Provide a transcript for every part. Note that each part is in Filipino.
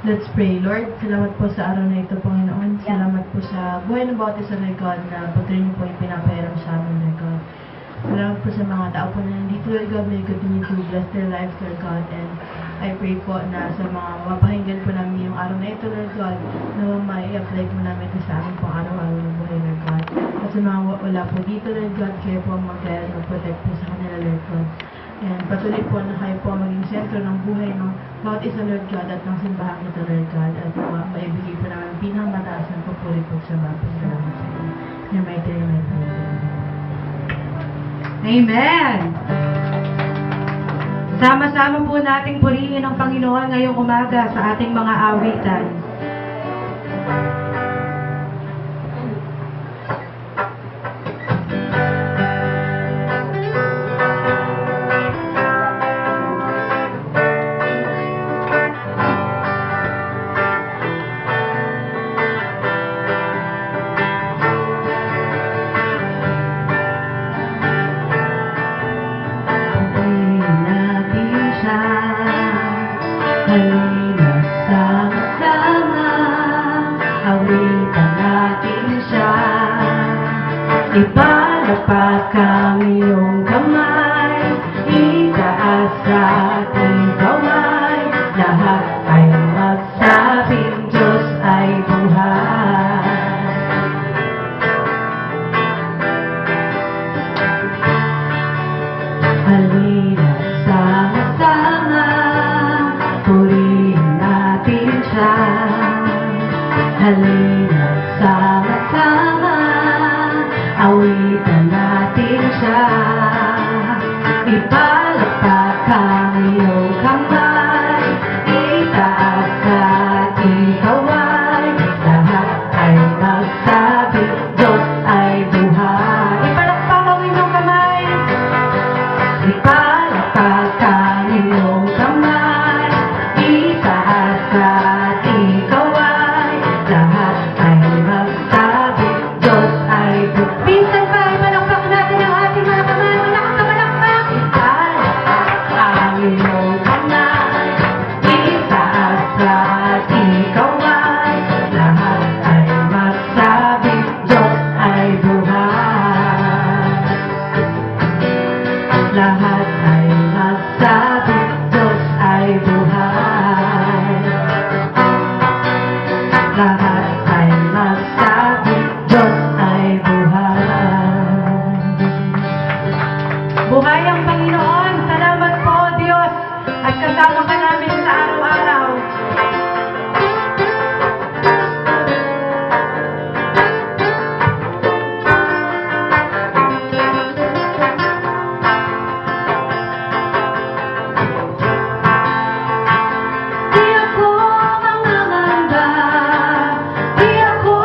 Let's pray. Lord, salamat po sa araw na ito, Panginoon. Salamat po sa buhay ng bawat isa, Lord God, na patuloy niyo po yung pinapahiram sa amin, Lord God. Salamat po sa mga tao po na nandito, Lord God. May continue to bless their lives, Lord God. And I pray po na sa mga mapakinggan po namin yung araw na ito, Lord God, na mai-apply po namin ito sa amin pong araw-araw ng buhay, Lord God. At sa mga wala po dito, Lord God, kayo po ang mag-guide, mag-protect po sa kanila, Lord God. And patuloy po na kayo po maging sentro ng buhay ng bawat isa, Lord God, at ng simbahan ito, Lord God. At maibigay po namin pinakamataas ng papuri po sa bapos. Salamat sa inyo. Your mighty name, I pray. Amen! Sama-sama po nating purihin ang Panginoon ngayong umaga sa ating mga awitan. Halina sama-sama, awitan natin siya. Ipalapag ang iyong kamay, itaas sa ating kamay. Lahat ay magsabing Diyos ay buhay. Halina sama-sama, purihin natin siya. Halina sama-sama, awitan natin siya. Ipalapag ang iyong kamay, itaas sa ating kaway. Lahat ay magsabi, Diyos ay buhay. Ipalakpak ang inyong kamay. Ipalapag ang inyong kamay, itaas sa ating kaway. Lahat ay magsabi, Diyos ay buhay. Minsan pa, ipalakpak natin ang ating mga kamay. Malakas na palakpak. Ipalapag ang inyong kamay, itaas sa ating kaway. Lahat ay magsabi, Diyos ay buhay. Lahat ay magsabi, Diyos ay buhay. Lahat ay magsabi, Diyos ay buhay. Buhay ang Panginoon! Salamat po, Diyos! At kasama ka namin sa araw-araw. Di ako mangangamba, di ako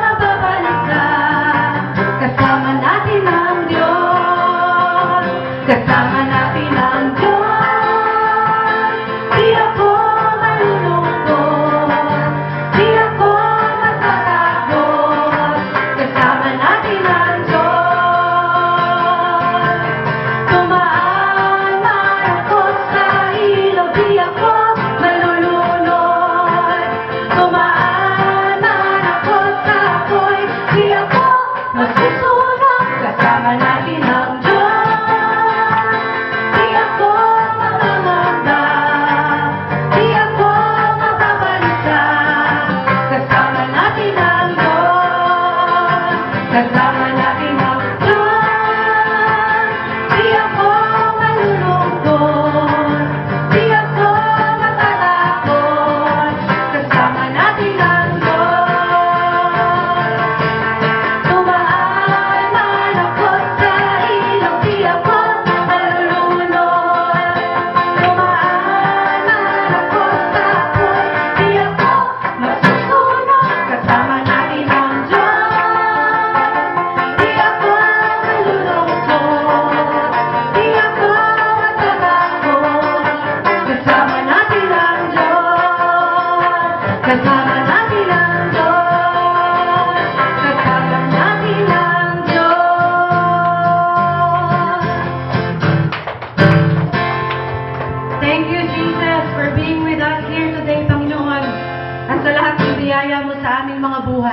mababalisa. Kasama natin ang Diyos, kasama natin ang Diyos. Di ako malulungkot, di ako matatakot. Kasama natin ang Diyos. Tumaan man ako sa ilog, di ako malulunod. Tumaan man ako sa apoy, di ako masusunog. Kasama natin ang Diyos.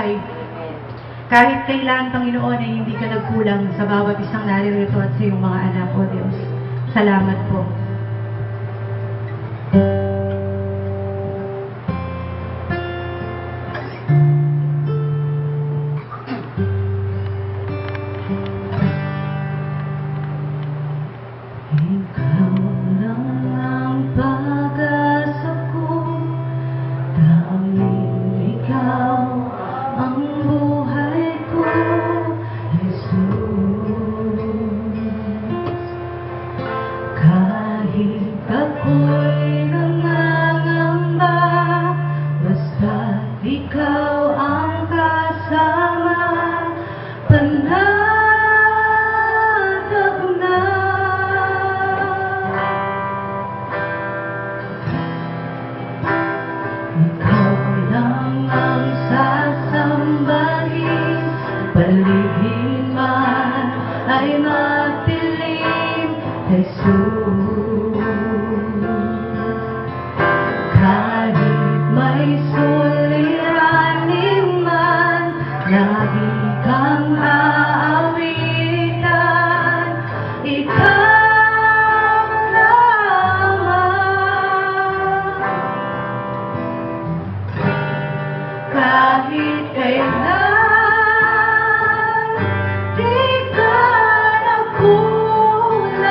buhay. Kahit kailan, Panginoon, ay hindi ka nagkulang sa bawat isang naririto at sa iyong mga anak, O Diyos. Salamat po. Ikaw lang ang pag-asa ko, tanging ikaw ang buhay ko, Jesus. Kahit ako'y nangangamba, basta't ikaw ang kasama, panatag na. Ikaw lang ang sasambahin, paligid man ay matilim, Jesus. Kahit may suliranin man, lagi kang aawitan, ikaw lamang. Kahit kailan, di ka nagkulang,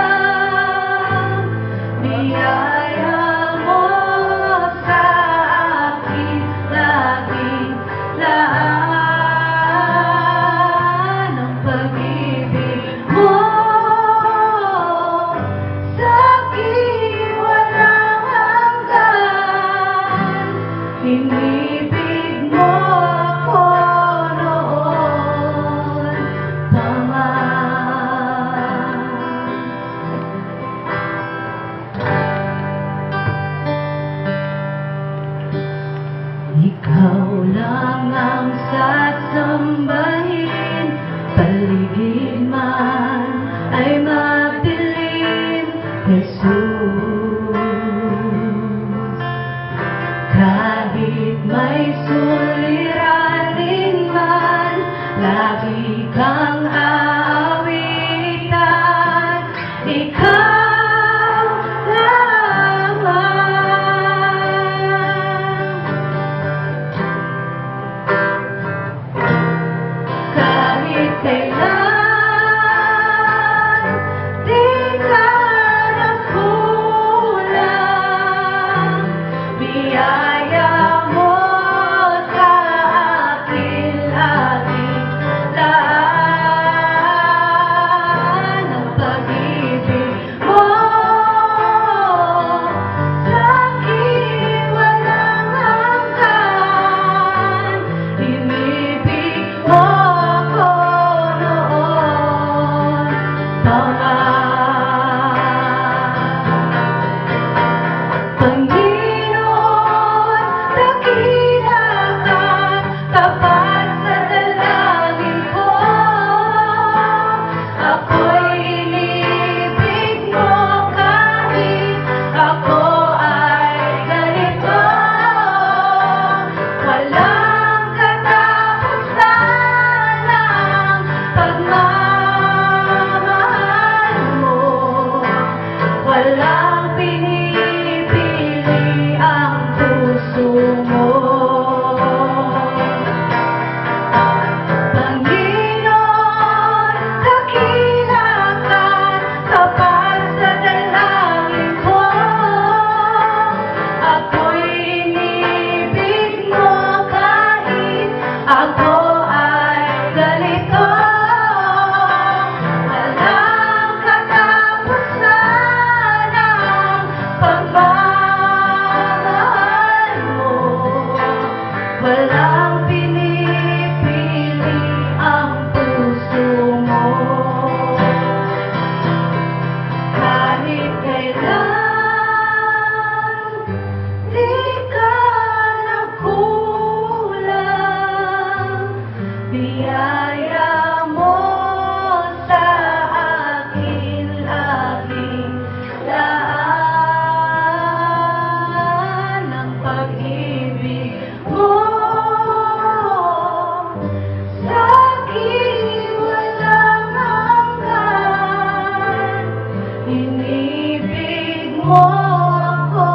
biyaya mo sa akin laging laan ang pag-ibig mo. Sa akin walang hanggan, inibig mo ako noon pa man. Ikaw lang ang sasambahin, paligid man ay madilim, Jesus. Kahit may suliranin man, lagi kang aawitan, ikaw lamang. Kahit kailan, di ka nagkulang, biyaya mo sa akin laging laan ang pag-ibig mo. Sa akin walang hanggan, inibig mo ako noon pa man. Panginoon, dakila ka, tapat sa dalangin ko. Ako'y inibig mo kahit ako ay ganito. Walang katapusan ang pagmamahal mo. Walang pinipili ang puso mo. Panginoon, dakila ka, tapat sa dalangin ko. Ako'y inibig mo kahit ako ay ganito. Walang katapusan ang mo ako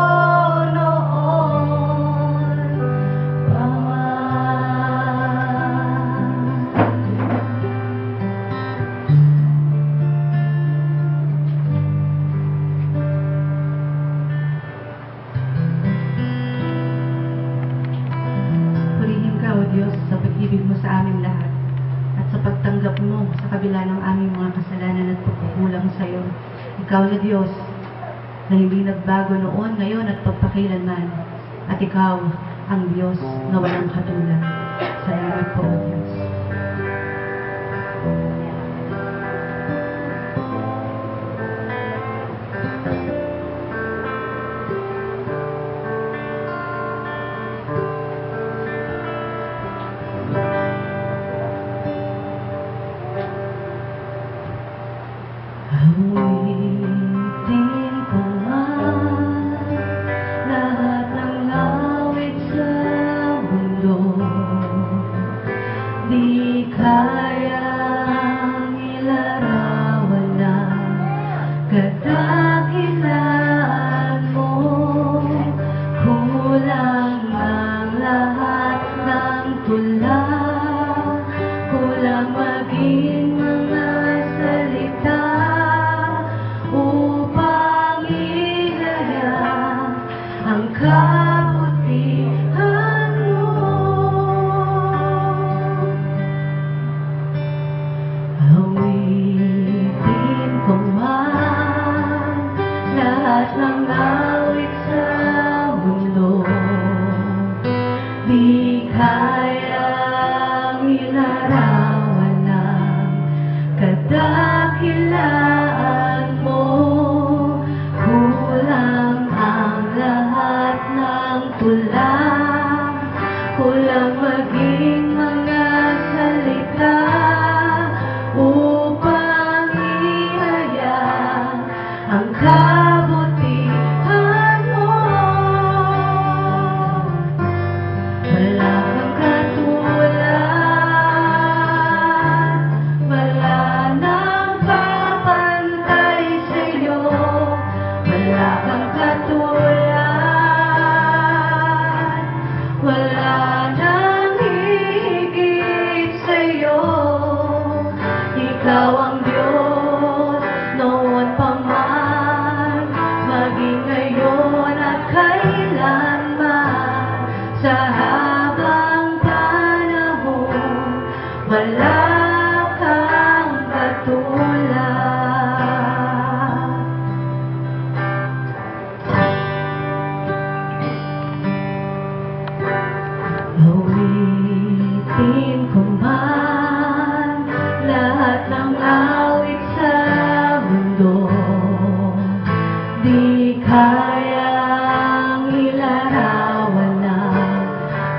noon pa man. Purihin ka, O Diyos, sa pag-ibig mo sa aming lahat at sa pagtanggap mo sa kabila ng aming mga kasalanan at pagkukulang sa iyo. Ikaw na Diyos na hindi nagbago noon, ngayon at pagpakilanman. At ikaw ang Diyos na walang katulad. Salamat po, O Diyos. Awitin ko man lahat ng awit sa mundo, di kayang ilarawan ng kadakilaan mo. Kulang ang lahat ng tula, kulang maging mga salita upang ihayag ang kabutihan mo. Awitin ko man lahat ng awit sa mundo, di kayang ilarawan ng kadakilaan mo. Kulang ang lahat ng tula, kulang maging mga salita upang ihayag ang kabutihan mo. Wala kang katulad, wala nang papantay sa'yo. Wala kang katulad, wala nang higit sa'yo. Ikaw ang Diyos noon pa man, maging ngayon at kailanman. Sa habang panahon, wala kang katulad. Awitin ko man lahat ng awit sa mundo, di kayang ilarawan ng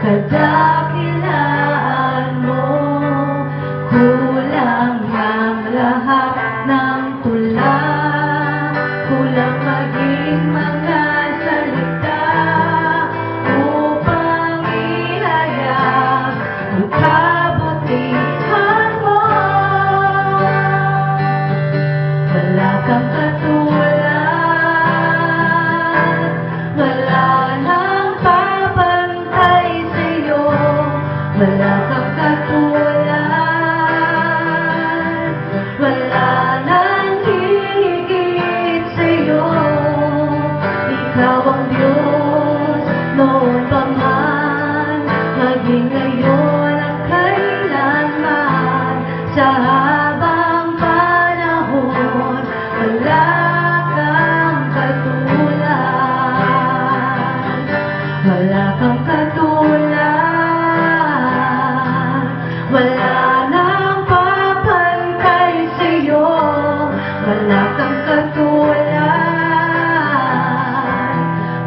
kadakilaan mo. Kulang ang lahat ng tula, kulang maging mga salita upang ihayag ang kabutihan mo. Wala kang katulad, wala nang papantay sa'yo. Wala kang katulad, wala nang higit sa'yo. Ikaw ang Diyos noon pa man, maging ngayon at kailanman. Sa habang panahon, wala kang katulad. Wala kang katulad, wala nang papantay sa'yo. Wala kang katulad,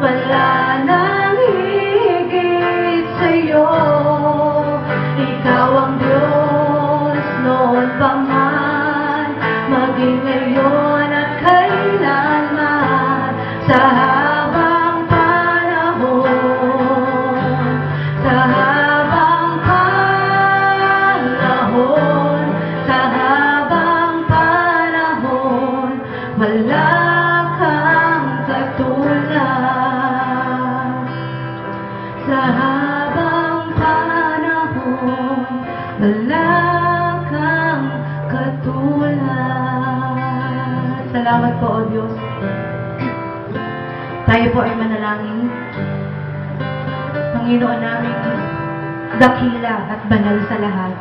wala nang higit sa'yo. Ikaw ang Diyos noon pa man, maging ngayon at kailanman. Sa habang panahon, sa habang panahon, sa habang panahon, wala kang katulad. po, O Diyos, tayo po ay manalangin. Panginoon namin, dakila at banal sa lahat.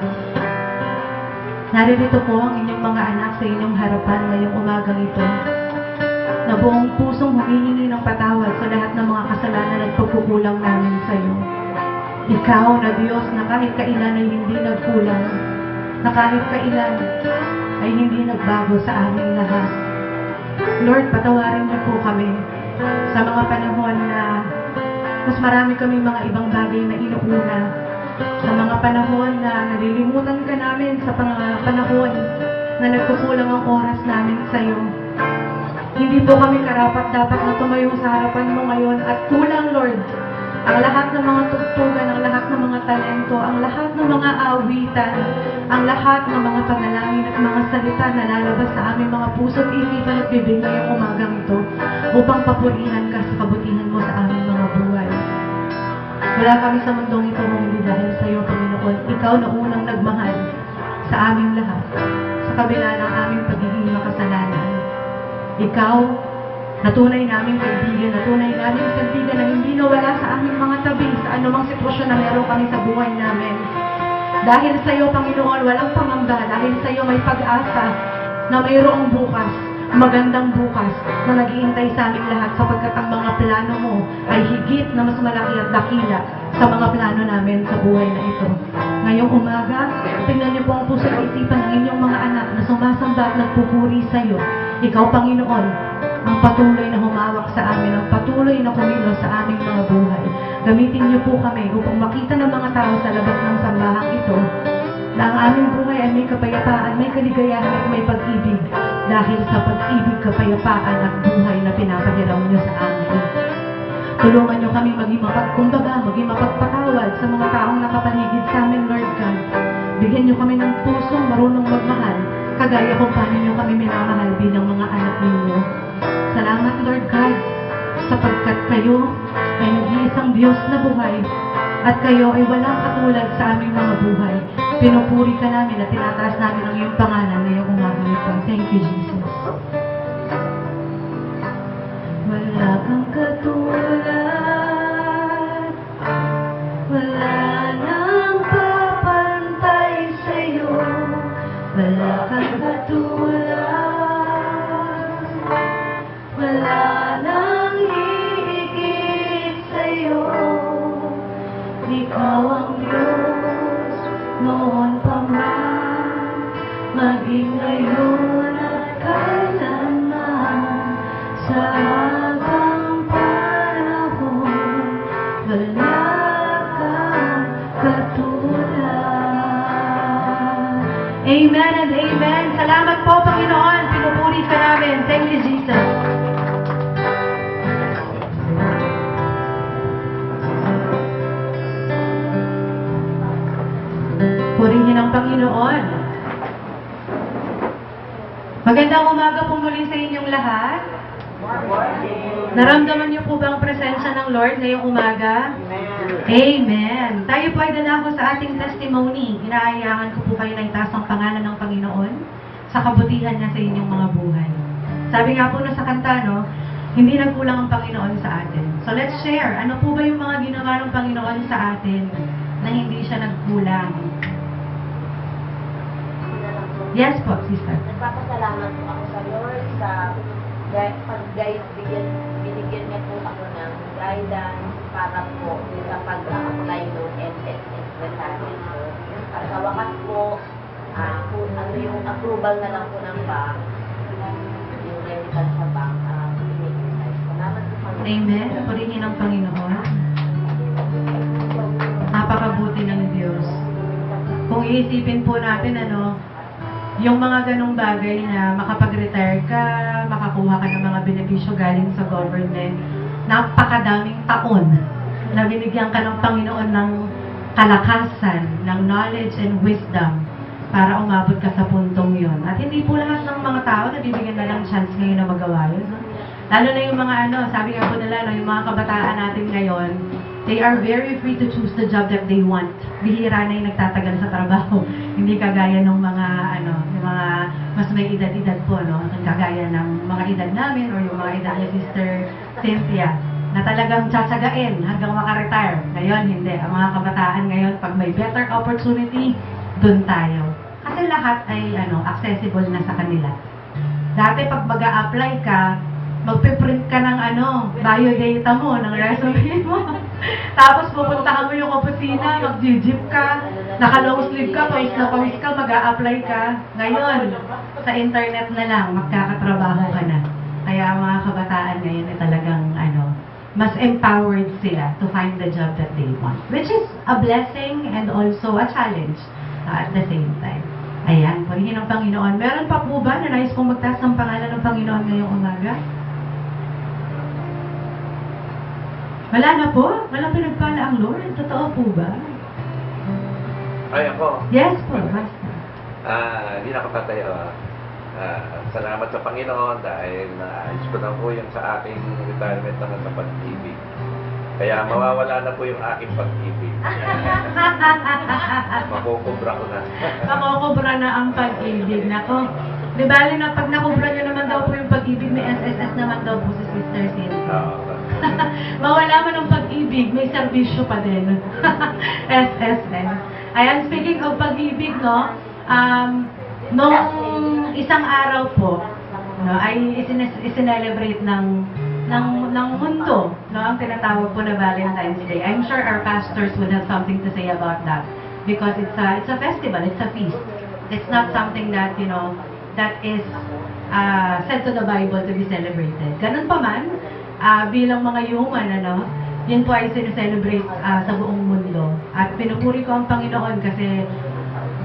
Naririto po ang inyong mga anak sa inyong harapan ngayong umagang ito, na buong pusong humihingi ng patawad sa lahat ng mga kasalanan at pagkukulang namin sa iyo. Ikaw na Diyos na kahit kailan ay hindi nagkulang, na kahit kailan ay hindi nagbago sa aming lahat. Lord, patawarin niyo po kami sa mga panahon na mas marami kaming mga ibang bagay na inuuna, sa mga panahon na nalilimutan ka namin, sa panahon na nagkukulang ang oras namin sa iyo. Hindi po kami karapat-dapat na tumayo sa harapan mo ngayon at kulang, Lord, ang lahat ng mga tugtugan, ang lahat ng mga talento, ang lahat ng mga awitan, ang lahat ng mga panalangin at mga salita na lalabas sa aming mga puso at isipan at bibig ngayong umagang ito upang papurihan ka sa kabutihan mo sa aming mga buhay. Wala kami sa mundong ito hindi dahil sa iyo, Panginoon. Ikaw na unang nagmahal sa aming lahat, sa kabila ng aming pagiging makasalanan. Ikaw, natunay naming kaibigan, natunay naming santigan na hindi nawala sa aming mga tabi, sa anumang sitwasyon na meron kami sa buhay namin. Dahil sa iyo, Panginoon, walang pangamba. Dahil sa iyo may pag-asa na mayroong bukas, magandang bukas na nag-iintay sa aming lahat sapagkat ang mga plano mo ay higit na mas malaki at dakila sa mga plano namin sa buhay na ito. Ngayong umaga, tingnan niyo po ang puso at isipan ng inyong mga anak na sumasamba at nagpupuri sa iyo. Ikaw, Panginoon, ang patuloy na humawak sa amin, ang patuloy na kumilos sa aming mga buhay. Gamitin niyo po kami upang makita ng mga tao sa labas ng sambahang ito na ang aming buhay ay may kapayapaan, may kaligayahan at may pag-ibig dahil sa pag-ibig, kapayapaan at buhay na pinapahiram niyo sa amin. Tulungan niyo kami maging mapagpatawad sa mga taong nakapaligid sa amin, Lord God. Bigyan niyo kami ng pusong marunong magmahal, kagaya kung paano niyo kami minamahal bilang mga anak ninyo. Salamat, Lord God, sapagkat kayo ay nag-iisang Diyos na buhay at kayo ay walang katulad sa aming mga buhay. Pinupuri ka namin at tinataas namin ang iyong pangalan ngayong umaga ito. Thank you, Jesus. Wala kang katulad, wala nang papantay sa'yo, wala kang katulad, wala nang hihigit sa'yo. Ikaw ang Diyos noon pa man, maging ngayon at kailanman, sa habang panahon, wala kang katulad. Amen and amen. Salamat po, Panginoon. Pinupuri ka namin. Thank you, Jesus. Purihin ang Panginoon. Magandang umaga po muli sa inyong lahat. Naramdaman niyo po ba ang presensya ng Lord ngayong umaga? Amen. Tayo po ay dadako sa ating testimony. Inaayahan ko po kayo na itaas ang pangalan ng Panginoon sa kabutihan niya sa inyong mga buhay. Sabi nga po na sa kanta, no, hindi nagkulang ang Panginoon sa atin. So let's share. Ano po ba yung mga ginawa ng Panginoon sa atin na hindi siya nagkulang? Yes po, sister. Nagpapasalamat po ako sa Lord sa binigyan niya po ako ng guidance para po sa pag-apply ng NSS retirement po. At sa wakas po, ano yung approval na lang po ng bank, yung medical sa bank, salamat po kami. Amen. Purihin ang Panginoon. Napakabuti ng Diyos. Kung iisipin po natin, yung mga ganong bagay na makapag-retire ka, makakuha ka ng mga benepisyo galing sa government, napakadaming taon na binigyan ka ng Panginoon ng kalakasan, ng knowledge and wisdom para umabot ka sa puntong yon. At hindi po lahat ng mga tao nabibigyan na ng chance ngayon na magawa yun. No? Lalo na yung mga sabi nga po nila, yung mga kabataan natin ngayon, they are very free to choose the job that they want. Bihira na yung nagtatagal sa trabaho. Hindi kagaya ng mga, yung mga mas may edad-edad po, no? Kagaya ng mga edad namin or yung mga edad ni Sister Cynthia na talagang tsatsagain hanggang makaretire. Ngayon, hindi. Ang mga kabataan ngayon, pag may better opportunity, dun tayo. Kasi lahat ay accessible na sa kanila. Dati pag mag-a-apply ka, magpiprint ka ng biodata mo, ng resume mo. Tapos pupuntahan mo yung opisina, mag-jeep ka, naka-long sleeve ka, pawis na pawis ka, mag-a-apply ka. Ngayon, sa internet na lang, magkakatrabaho ka na. Kaya mga kabataan ngayon ay talagang mas empowered sila to find the job that they want. Which is a blessing and also a challenge at the same time. Ayan, purihin ng Panginoon. Meron pa po ba na nais kong magtaas ng pangalan ng Panginoon ngayong umaga? Wala na po? Walang pinagpala ang Lord? Totoo po ba? Ay, ako. Yes po, basta. Hindi na kapatayo. Salamat sa Panginoon dahil naayos ko na po yung sa aking retirement naman sa pag-ibig. Kaya mawawala na po yung aking pag-ibig. Makukubra ko na. Makukubra na ang pag-ibig. Nako, di bali na pag nakubra nyo naman daw po yung pag-ibig, may SSS naman daw po si Sister Cynthia. Mawala man ang pag-ibig, may serbisyo pa din. SSS. Ayan, speaking of pag-ibig, no, nung isang araw po, no, ay isinelebrate ng mundo, no, ang tinatawag po na Valentine's Day. I'm sure our pastors would have something to say about that because it's a festival, it's a feast. It's not something that, that is said to the Bible to be celebrated. Ganun pa man, bilang mga human, yun po ay sineselebrate sa buong mundo. At pinupuri ko ang Panginoon kasi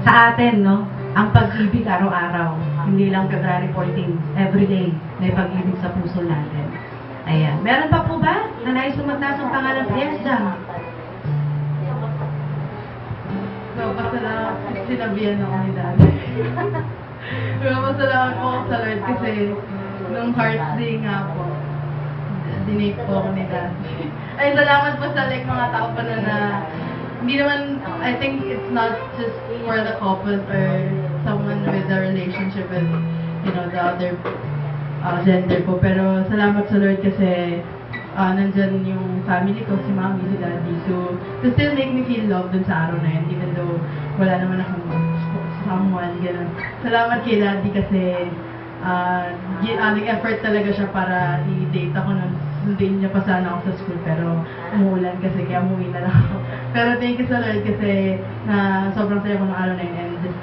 sa atin, no, ang pag-ibig araw-araw. Hindi lang February 14, everyday may pag-ibig sa puso natin. Ayan. Meron pa po ba na nais magtaas ng pangalan? Yes, Jam. So, pasalamat, sinabihan ako ni Daddy. Pero pasalamat po ako sa Lord kasi nung Hearts Day nga po, dinate po ako ni Daddy. Ay, salamat po sa mga tao pa na hindi naman, I think it's not just for the couples or someone with a relationship with, the other gender po. Pero salamat sa Lord kasi nandyan yung family ko, si Mami, si Daddy, to still make me feel loved dun sa araw na yun, even though wala naman akong someone, gano'n. Salamat kay Daddy kasi nag-effort talaga siya para i-date ako nun. Sundin niya pa sana ako sa school, pero umuulan kasi, kaya umuwi na lang ako. Pero thank you sa Lord kasi na sobrang saya ko ng araw na yun. And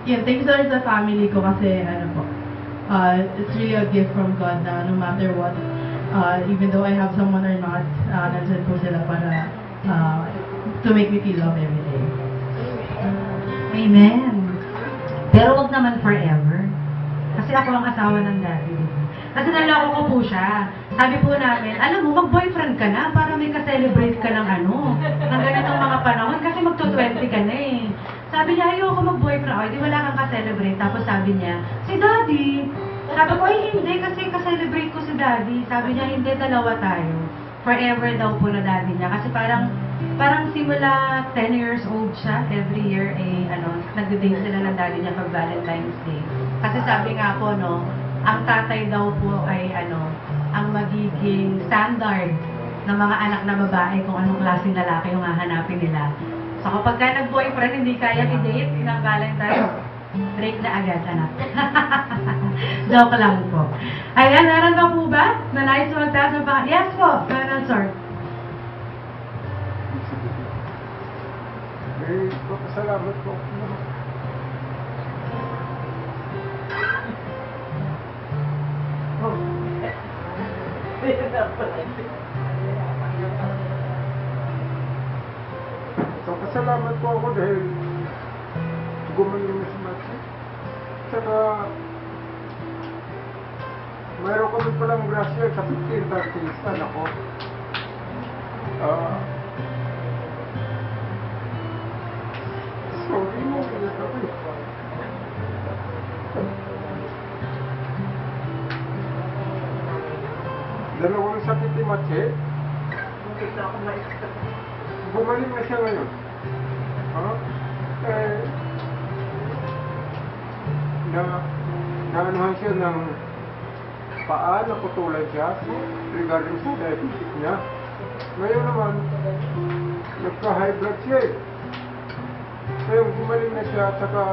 yun, thank you sa Lord sa family ko kasi it's really a gift from God na no matter what, even though I have someone or not, nandyan po sila para to make me feel love every day. Amen. Pero wag naman forever. Kasi ako ang asawa ng Daddy. Kasi naloko ko po siya. Sabi po namin, alam mo, mag-boyfriend ka na para may ka-celebrate ka ng ng ganitong mga panahon. Kasi magto-20 ka na eh. Sabi niya, ayoko mag-boyfriend. O, di wala kang ka-celebrate. Tapos sabi niya, si Daddy. Sabi ko, ay hindi, kasi ka-celebrate ko si Daddy. Sabi niya, hindi, dalawa tayo. Forever daw po na Daddy niya. Kasi parang simula 10 years old siya, every year, nagde-date sila ng Daddy niya pag Valentine's Day. Kasi sabi nga po, no, ang tatay daw po ay ang magiging standard ng mga anak na babae kung anong klaseng lalaki yung hahanapin nila. So kapag ka nag-boyfriend, hindi kaya i-date ng Valentine's, break na agad, anak. Joke lang po. Ayan, meron ba po ba? Na nais magtaas ng pangalan? Yes po, meron, sir. Salamat po. So, pasalamat po ako dahil gumaling na si Matthew. Tsaka, mayroon kami palang grasya sa 15th artista, ako. Sorry mo, kaya kami. Dalawang sakit ni Matthew. Gumaling na siya ngayon. Na naanuhan siya ng paa, naputulan siya regarding sa diabetes niya. Ngayon naman, nagka-high blood siya eh. Ngayon, gumaling na siya, saka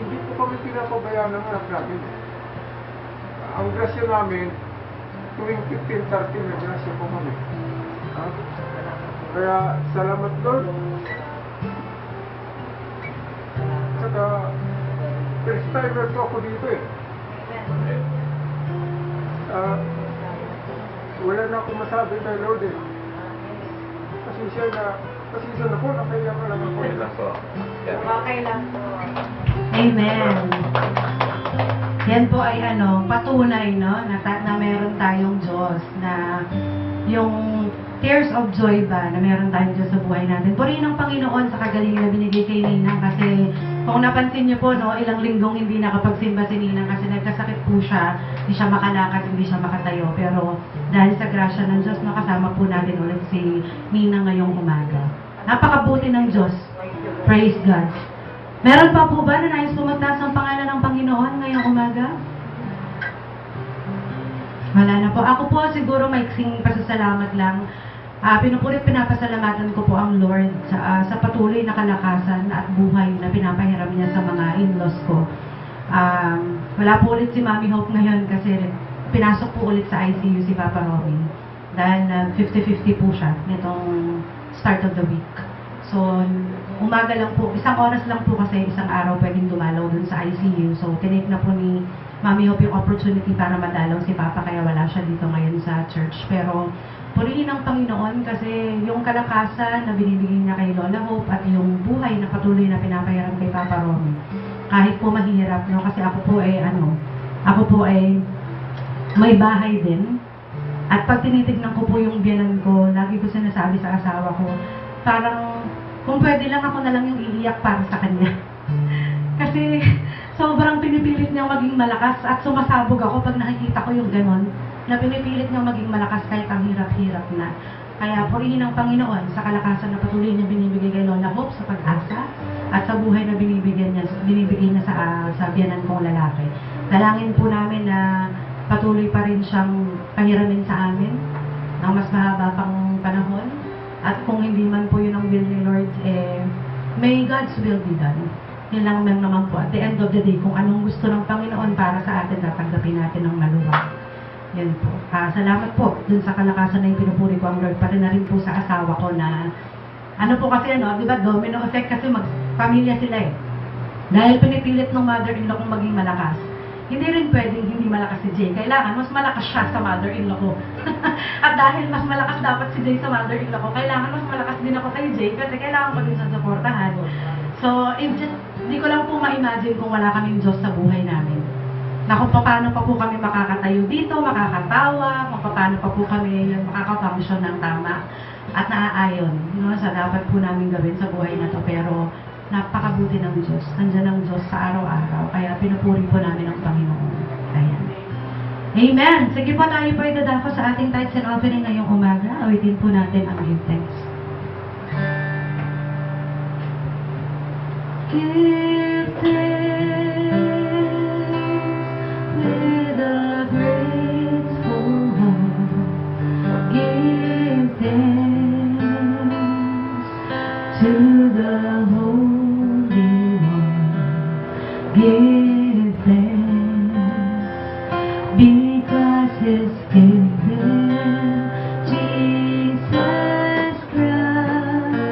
hindi po kami pinapabayaan ng anak namin. Ang grasya namin, tuwing 15-30 na grasya po kami. Ha? Kaya, salamat Lord. Saka, first timer po ako dito eh. Wala na akong masabi kay Lord eh. Pasensya na po, nakaiyak na lang ako. Okay lang po. Yan. Okay lang po. Amen. Yan po ay patunay na meron tayong Diyos na yung tears of joy ba na meron tayong Diyos sa buhay natin. Purihin ng Panginoon sa kagalingan na binigay kay Ninang kasi kung napansin niyo po, ilang linggong hindi nakapagsimba si Ninang kasi nagkasakit po siya, hindi siya makalakad, hindi siya makatayo. Pero dahil sa grasya ng Diyos, kasama po natin ulit si Ninang ngayong umaga. Napakabuti ng Diyos. Praise God. Meron pa po ba na nais pumagtaas ang pangalan ng Panginoon ngayong umaga? Wala na po. Ako po siguro maiksing pasasalamat lang. Pinupulit pinapasalamatan ko po ang Lord sa patuloy na kalakasan at buhay na pinapahiram niya sa mga in-laws ko. Wala po ulit si Mami Hope ngayon kasi pinasok po ulit sa ICU si Papa Robin. Dahil 50-50 po siya nitong start of the week. So, umaga lang po, isang oras lang po kasi isang araw pwedeng dumalaw dun sa ICU. So, tinake na po ni Mami Hope yung opportunity para madalaw si Papa kaya wala siya dito ngayon sa church. Pero, purihin ng Panginoon kasi yung kalakasan na binibigay niya kay Lola Hope at yung buhay na patuloy na pinapahiram kay Papa Romy. Kahit po mahirap, kasi ako po ay may bahay din. At pag tinitignan ko po yung biyanan ko, lagi ko sinasabi sa asawa ko, parang kung pwede lang ako na lang yung iiyak para sa kanya. Kasi sobrang pinipilit niyang maging malakas at sumasabog ako pag nakikita ko yung ganon, na pinipilit niyang maging malakas kahit ang hirap-hirap na. Kaya purihin ng Panginoon sa kalakasan na patuloy niya binibigay kay Lola Hope sa pag-asa at sa buhay na binibigay niya sa biyanan kong lalaki. Dalangin po namin na patuloy pa rin siyang pahiramin sa amin ng mas mahaba pang panahon. At kung hindi man po yun ang will ni Lord, may God's will be done. Yun lang naman po. At the end of the day, kung anong gusto ng Panginoon para sa atin, tatanggapin natin ng maluwag. Yan po. Salamat po dun sa kalakasan na yung pinupuri ko ang Lord. Pati na rin po sa asawa ko na, po kasi di ba, domino effect kasi pamilya sila eh. Dahil pinipilit ng mother-in-law kong maging malakas. Hindi rin pwedeng hindi malakas si Jay. Kailangan mas malakas siya sa mother-in-law ko. At dahil mas malakas dapat si Jay sa mother-in-law ko, kailangan mas malakas din ako kay Jay kasi kailangan ko din sa supportahan. So, hindi ko lang po ma-imagine kung wala kaming Diyos sa buhay namin. Na kung paano pa po kami makakatayo dito, makakatawa, kung paano pa po kami makakafunction ng tama at naaayon sa dapat po namin gawin sa buhay na to. Pero napakabuti ng Diyos. Nandiyan ang Diyos sa araw-araw. Kaya pinupuri po namin ang Panginoon. Ayan. Amen! Sige po, tayo po idadako sa ating tithes and offering ngayong umaga. Awitin po natin ang give thanks. Give thanks with a grateful heart. Give thanks to the Holy One. Give thanks because His given Jesus Christ,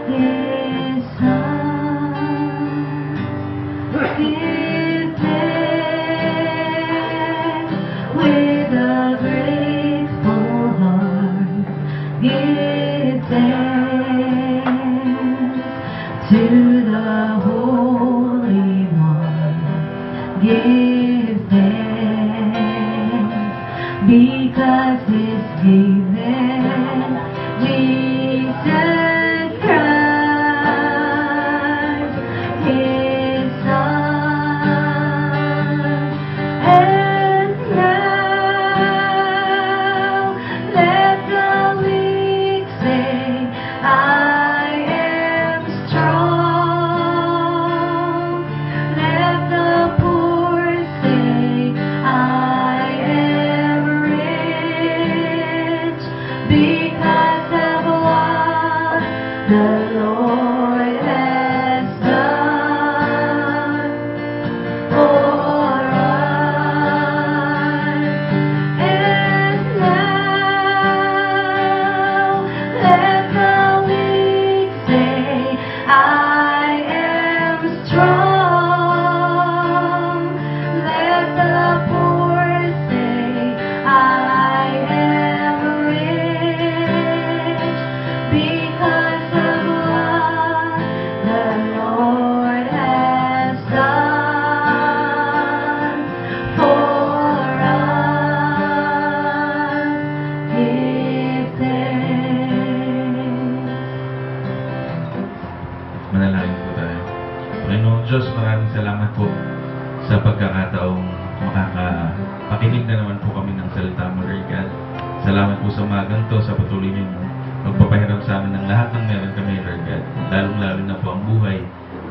His Son. Give thanks with a grateful heart. Give thanks to the Holy One. Give thanks because His given Jesus Christ, His Son. And now let the weak say, I am strong. Let makinig na naman po kami ng salita mo, Lord God. Salamat po sa umagang to, sa patuloy niyong magpapahiram sa amin ng lahat ng meron kami, Lord God. Lalong-lalo na po ang buhay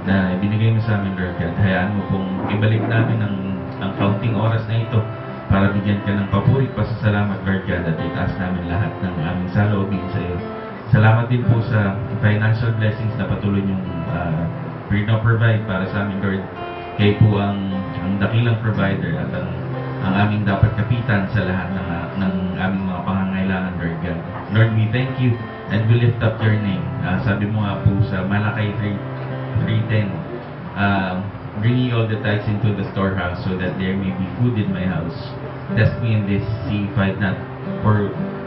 na ibinigay mo sa amin, Lord God. Hayaan mo pong ibalik namin ang counting oras na ito para bigyan ka ng papuri, pasasalamat, Lord God, at itaas namin lahat ng aming saloobin sa iyo. Salamat din po sa financial blessings na patuloy niyong provide para sa amin, Lord. Kayo po ang dakilang provider at ang aming dapat kapitan sa lahat ng aming mga pangangailangan, Lord God. Lord, we thank you and we lift up your name. Sabi mo nga po sa Malakay 3:10, bring ye all the tithes into the storehouse so that there may be food in my house. Test me in this, see if I not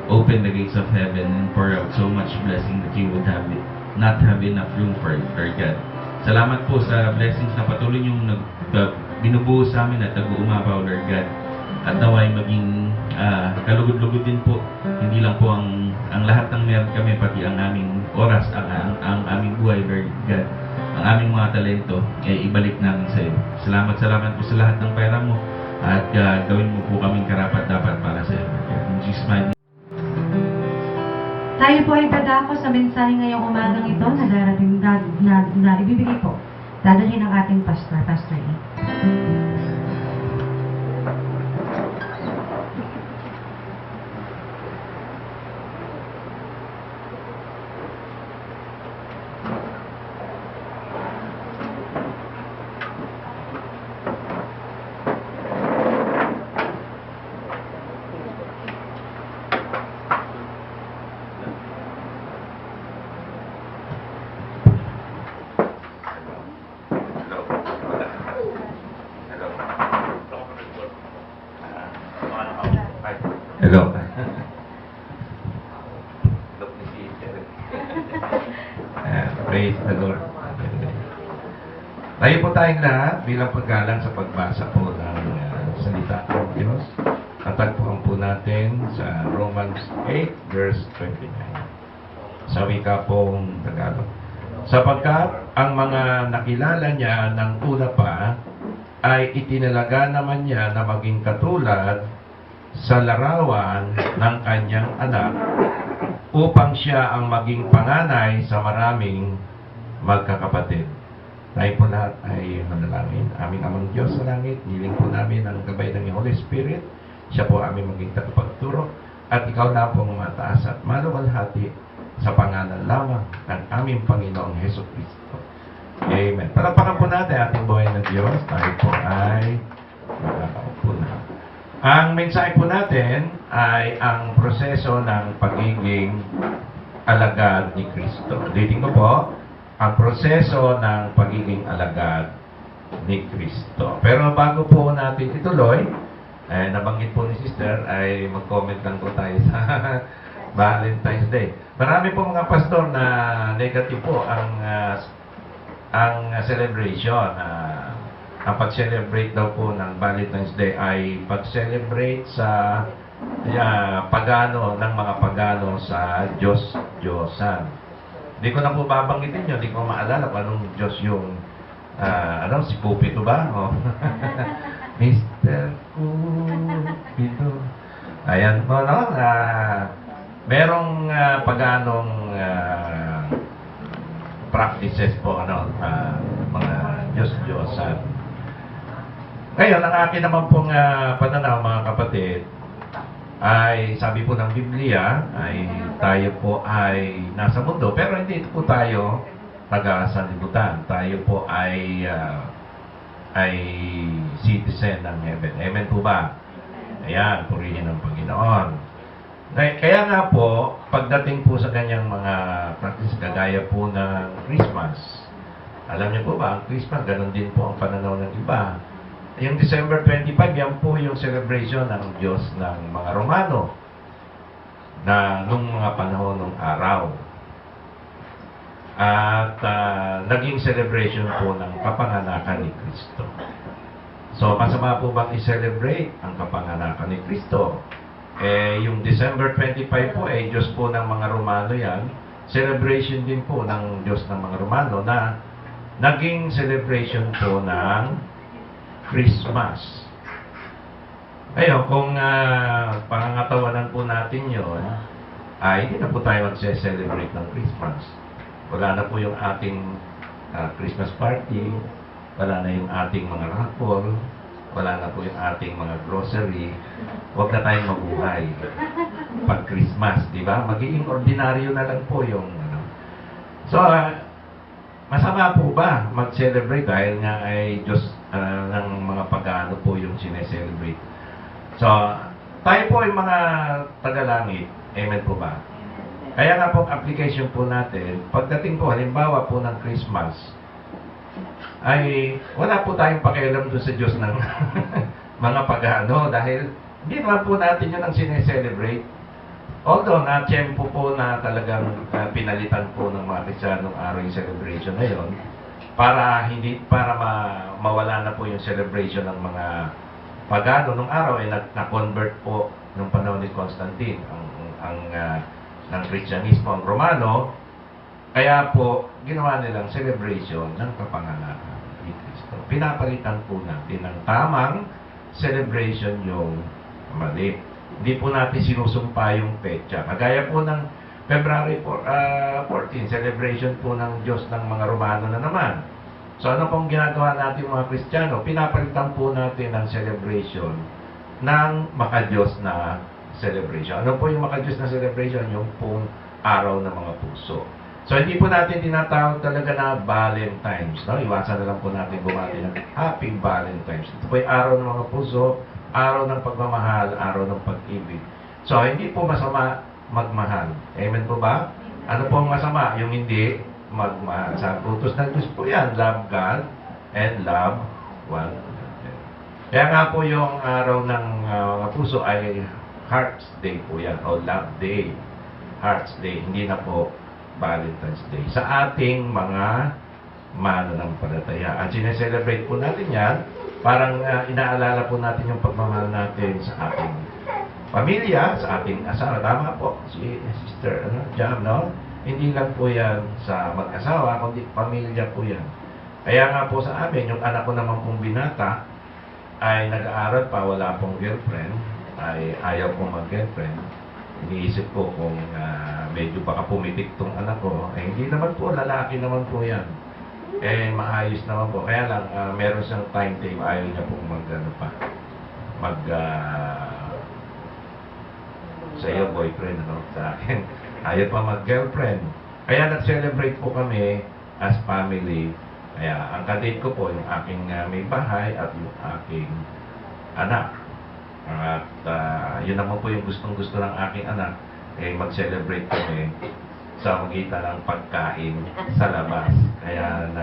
open the gates of heaven and pour out so much blessing that you would not have enough room for it, Lord God. Salamat po sa blessings na patuloy niyong binubuo sa amin at nag-uumapaw, Lord God. At naway maging kalugod-lugod din po, hindi lang po ang lahat ng meron kami, pati ang aming oras, ang aming buhay, Lord God. Ang aming mga talento, ibalik namin sa iyo. Salamat po sa lahat ng pera mo at gawin mo po kaming karapat-dapat para sa iyo, Lord God. In Jesus' mighty name. Tayo po ay dadako sa mensahe ngayong umagang ito na darating na ibibigay po. Dadalhin ng ating pastor, Pastor E. Hello. Praise the Lord. Tayo po tayong lahat bilang paggalang sa pagbasa po ng salita ng Diyos. Tatagpuan po natin sa Romans 8 verse 29. Sa wika pong Tagalog. Sapagkat ang mga nakilala niya ng una pa ay itinalaga naman niya na maging katulad sa larawan ng kanyang anak upang siya ang maging panganay sa maraming magkakapatid. Tayo po lahat ay manalangin. Aming Amang Diyos sa langit, niling po namin ang gabay ng Holy Spirit. Siya po aming maging tagapagturo at ikaw na po ang mataas at maluwalhati sa pangalan lamang ng aming Panginoong Hesus Kristo. Amen. Palakpakan po natin ating buhay ng Diyos. Tayo po ay makakaupo na. Ang mensahe po natin ay ang proseso ng pagiging alagad ni Kristo. Ulitin ko po, ang proseso ng pagiging alagad ni Kristo. Pero bago po natin ituloy, nabanggit po ni Sister, ay mag-comment lang po tayo sa Valentine's Day. Marami po mga pastor na negative po ang celebration. Ang pag-celebrate daw po ng Valentine's Day ay pag-celebrate sa pagano ng mga pagano sa Diyos-Diyosan. Hindi ko na po babanggitin nyo, hindi ko maalala kung anong Diyos yung si Cupido ba? Oh. Mr. Cupido. Ayan po, no? Merong paganong practices po, mga Diyos-Diyosan. Ngayon, ang akin naman pong pananaw, mga kapatid, ay sabi po ng Biblia, ay tayo po ay nasa mundo, pero hindi po tayo taga-sanlibutan. Tayo po ay citizen ng heaven. Amen po ba? Ayan, purihin ng Panginoon. Kaya nga po, pagdating po sa kanyang mga practice, kagaya po ng Christmas, alam niyo po ba, ang Christmas, ganun din po ang pananaw ng iba. Yung December 25, yan po yung celebration ng Diyos ng mga Romano na nung mga panahon ng araw. At naging celebration po ng kapanganakan ni Kristo. So, masama po bang i-celebrate ang kapanganakan ni Kristo? Yung December 25 po, Diyos po ng mga Romano yan. Celebration din po ng Diyos ng mga Romano na naging celebration po ng Christmas. Ayun, kung pangangatawanan po natin yon, ay hindi na po tayo magse-celebrate ng Christmas. Wala na po yung ating Christmas party, wala na yung ating mga raffle, wala na po yung ating mga grocery. Huwag na tayong mabuhay pag Christmas, di ba? Magiging ordinaryo na lang po yung ano. So, masama po ba mag-celebrate dahil nga ay Diyos ng mga pagano po yung sineselebrate? So, tayo po ay mga tagalangit. Amen po ba? Kaya nga po application po natin, pagdating po halimbawa po ng Christmas, ay wala po tayong pakialam doon sa Diyos ng mga pagano dahil hindi naman po natin yun ang sineselebrate. Although na-tiyempo po na talagang pinalitan po ng mga Kristiyanong araw yung celebration na yun para mawala na po yung celebration ng mga pagano nung araw ay na-convert po nung panahon ni Constantine ng Kristyanismo ang Romano. Kaya po ginawa nilang celebration ng kapanganakan ni Kristo. Pinapalitan po natin ng tamang celebration yung mali. Hindi po natin sinusumpa yung petsa. Kagaya po ng February 14, celebration po ng Diyos ng mga Romano na naman. So ano pong ginagawa natin mga Kristiyano? Pinapalitan po natin ang celebration ng makadiyos na celebration. Ano po yung makadiyos na celebration? Yung pong araw ng mga puso. So hindi po natin tinatawag talaga na Valentine's. No? Iwasan na lang po natin bumati ng Happy Valentine's. Ito po yung araw ng mga puso, araw ng pagmamahal, araw ng pag-ibig. So hindi po masama magmahal. Amen po ba? Ano po ang masama? Yung hindi magmahal. Sa utos ng Diyos po yan. Love God and love one another. Kaya nga po yung araw ng mga puso ay Hearts Day po yan. O Love Day. Hearts Day. Hindi na po Valentine's Day. Sa ating mga mananampalataya. At sineselebrate po natin yan. Parang inaalala po natin yung pagmamahal natin sa ating pamilya, sa ating asawa. Tama po, si Sister Jam, no? Hindi lang po yan sa mag-asawa, kundi pamilya po yan. Kaya nga po sa amin, yung anak ko naman pong binata, ay nag-aaral pa, wala pong girlfriend, ay ayaw pong mag-girlfriend. Iniisip ko kung medyo baka pumitik tong anak ko, eh hindi naman po, lalaki naman po yan. Eh, maayos naman po. Kaya lang, meron siyang timetable. Ayaw niya pong sa iyo, boyfriend, ano, sa akin. Ayaw pa mag-girlfriend. Kaya nag-celebrate po kami as family. Kaya, ang kadate ko po, yung aking may bahay at yung aking anak. At yun naman po yung gustong-gusto ng aking anak. Eh, mag-celebrate kami sa magitan ng pagkain sa labas. Kaya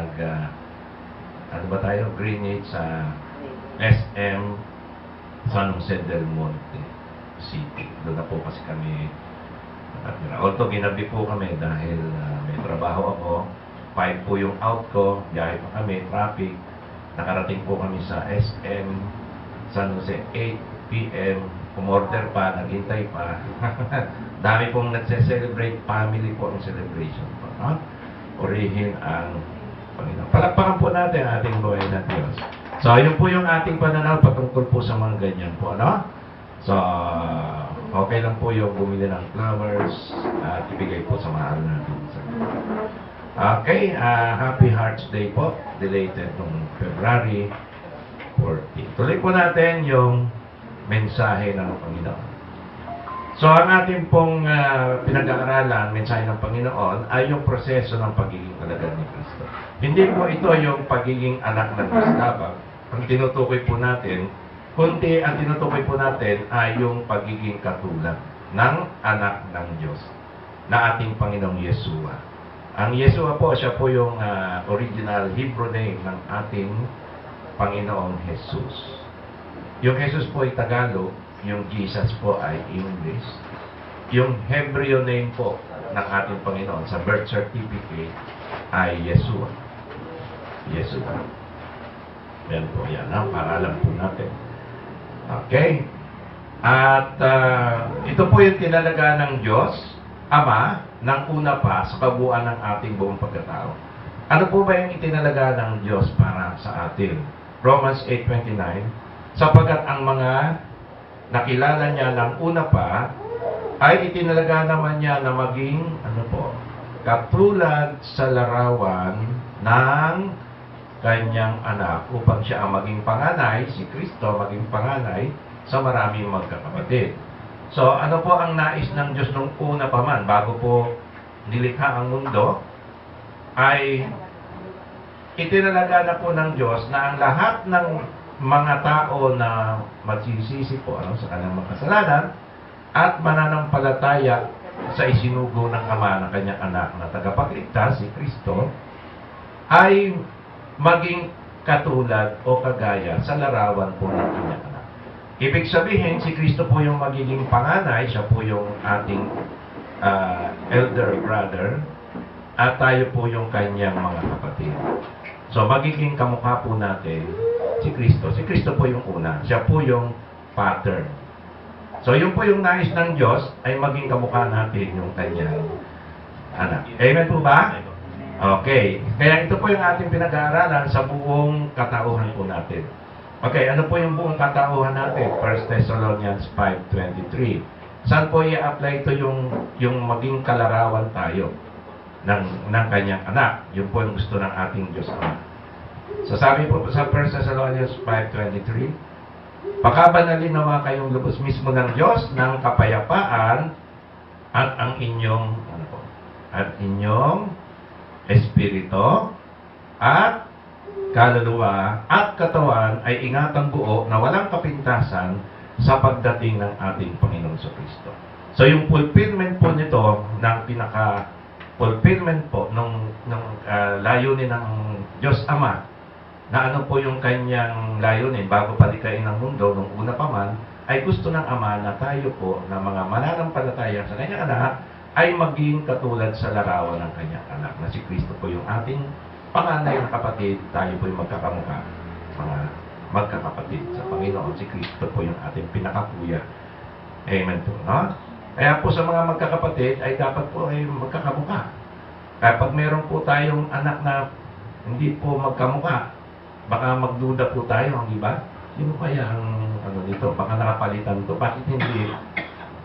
ano ba tayo? Greenwich sa SM San Jose del Monte City. Doon na po kasi kami natira. Although ginabi po kami dahil may trabaho ako. 5 po yung out ko. Biyahe pa kami, traffic. Nakarating po kami sa SM San Jose 8 p.m. Umorder pa, naghintay pa. Dami pong nagse-celebrate, family po ang celebration po. No? Purihin ang Panginoon. Palakpakan po natin ang ating buhay na Diyos. So, yun po yung ating pananaw patungkol po sa mga ganyan po. No? So, okay lang po yung bumili ng flowers at ibigay po sa mahal natin. Okay, Happy Hearts Day po. Delated noong February 14. Tuloy po natin yung mensahe ng Panginoon. So, ang ating pong pinag-aaralan, mensahe ng Panginoon, ay yung proseso ng pagiging alagad ni Kristo. Hindi po ito yung pagiging anak ng Diyos lamang. Ang tinutukoy po natin, kundi ang tinutukoy po natin ay yung pagiging katulad ng anak ng Diyos na ating Panginoong Yeshua. Ang Yeshua po, siya po yung original Hebrew name ng ating Panginoong Jesus. Yung Jesus po ay Tagalog, yung Jesus po ay English. Yung Hebrew name po ng ating Panginoon sa birth certificate ay Yeshua. Yeshua. Yan po yan, para alam po natin. Okay? At ito po yung tinalaga ng Diyos, Ama, ng una pa sa kabuuan ng ating buong pagkatao. Ano po ba yung itinalaga ng Diyos para sa atin? Romans 8:29, sapagkat ang mga nakilala niya ng una pa, ay itinalaga naman niya na maging, katulad sa larawan ng kanyang anak upang siya ang maging panganay, si Kristo maging panganay sa maraming magkakapatid. So, ano po ang nais ng Diyos nung una pa man, bago po nilikha ang mundo, ay itinalaga na po ng Diyos na ang lahat ng mga tao na magsisisi po sa kanilang mga kasalanan at mananampalataya sa isinugo ng Ama ng kanyang anak na tagapagligtas, si Kristo, ay maging katulad o kagaya sa larawan po ng kanyang anak. Ibig sabihin, si Kristo po yung magiging panganay, siya po yung ating elder brother, at tayo po yung kanyang mga kapatid. So, magiging kamukha po natin si Kristo. Si Kristo po yung una. Siya po yung pattern. So, yun po yung nais ng Diyos ay maging kamukha natin yung kanyang anak. Amen po ba? Okay. Kaya ito po yung ating pinag-aaralan sa buong katauhan po natin. Okay, ano po yung buong katauhan natin? 1 Thessalonians 5:23. Saan po i-apply ito yung maging kalarawan tayo ng kanyang anak? Yun po yung gusto ng ating Diyos Ama. So sabi po sa 1 Thessalonians 5:23, pakabanalin nawa kayong lubos mismo ng Diyos ng kapayapaan at ang inyong espiritu at kaluluwa at katawan ay ingatang buo na walang kapintasan sa pagdating ng ating Panginoon sa Kristo. So yung fulfillment po nito ng fulfillment po ng layunin ng Diyos Ama, na ano po yung kanyang layunin bago palikhain ng mundo nung una pa man, ay gusto ng Ama na tayo po na mga mananampalataya sa kanyang anak ay maging katulad sa larawan ng kanyang anak, na si Kristo po yung ating panganay na kapatid, tayo po yung magkakamukha, mga magkakapatid sa Panginoon. Si Kristo po yung ating pinakakuya. Amen po, no? Kaya po sa mga magkakapatid ay dapat po ay magkakamukha. Kaya pag meron po tayong anak na hindi po magkamukha, baka magduda po tayo, hindi ba? Sino kaya ang dito? Baka nakapalitan to. Bakit hindi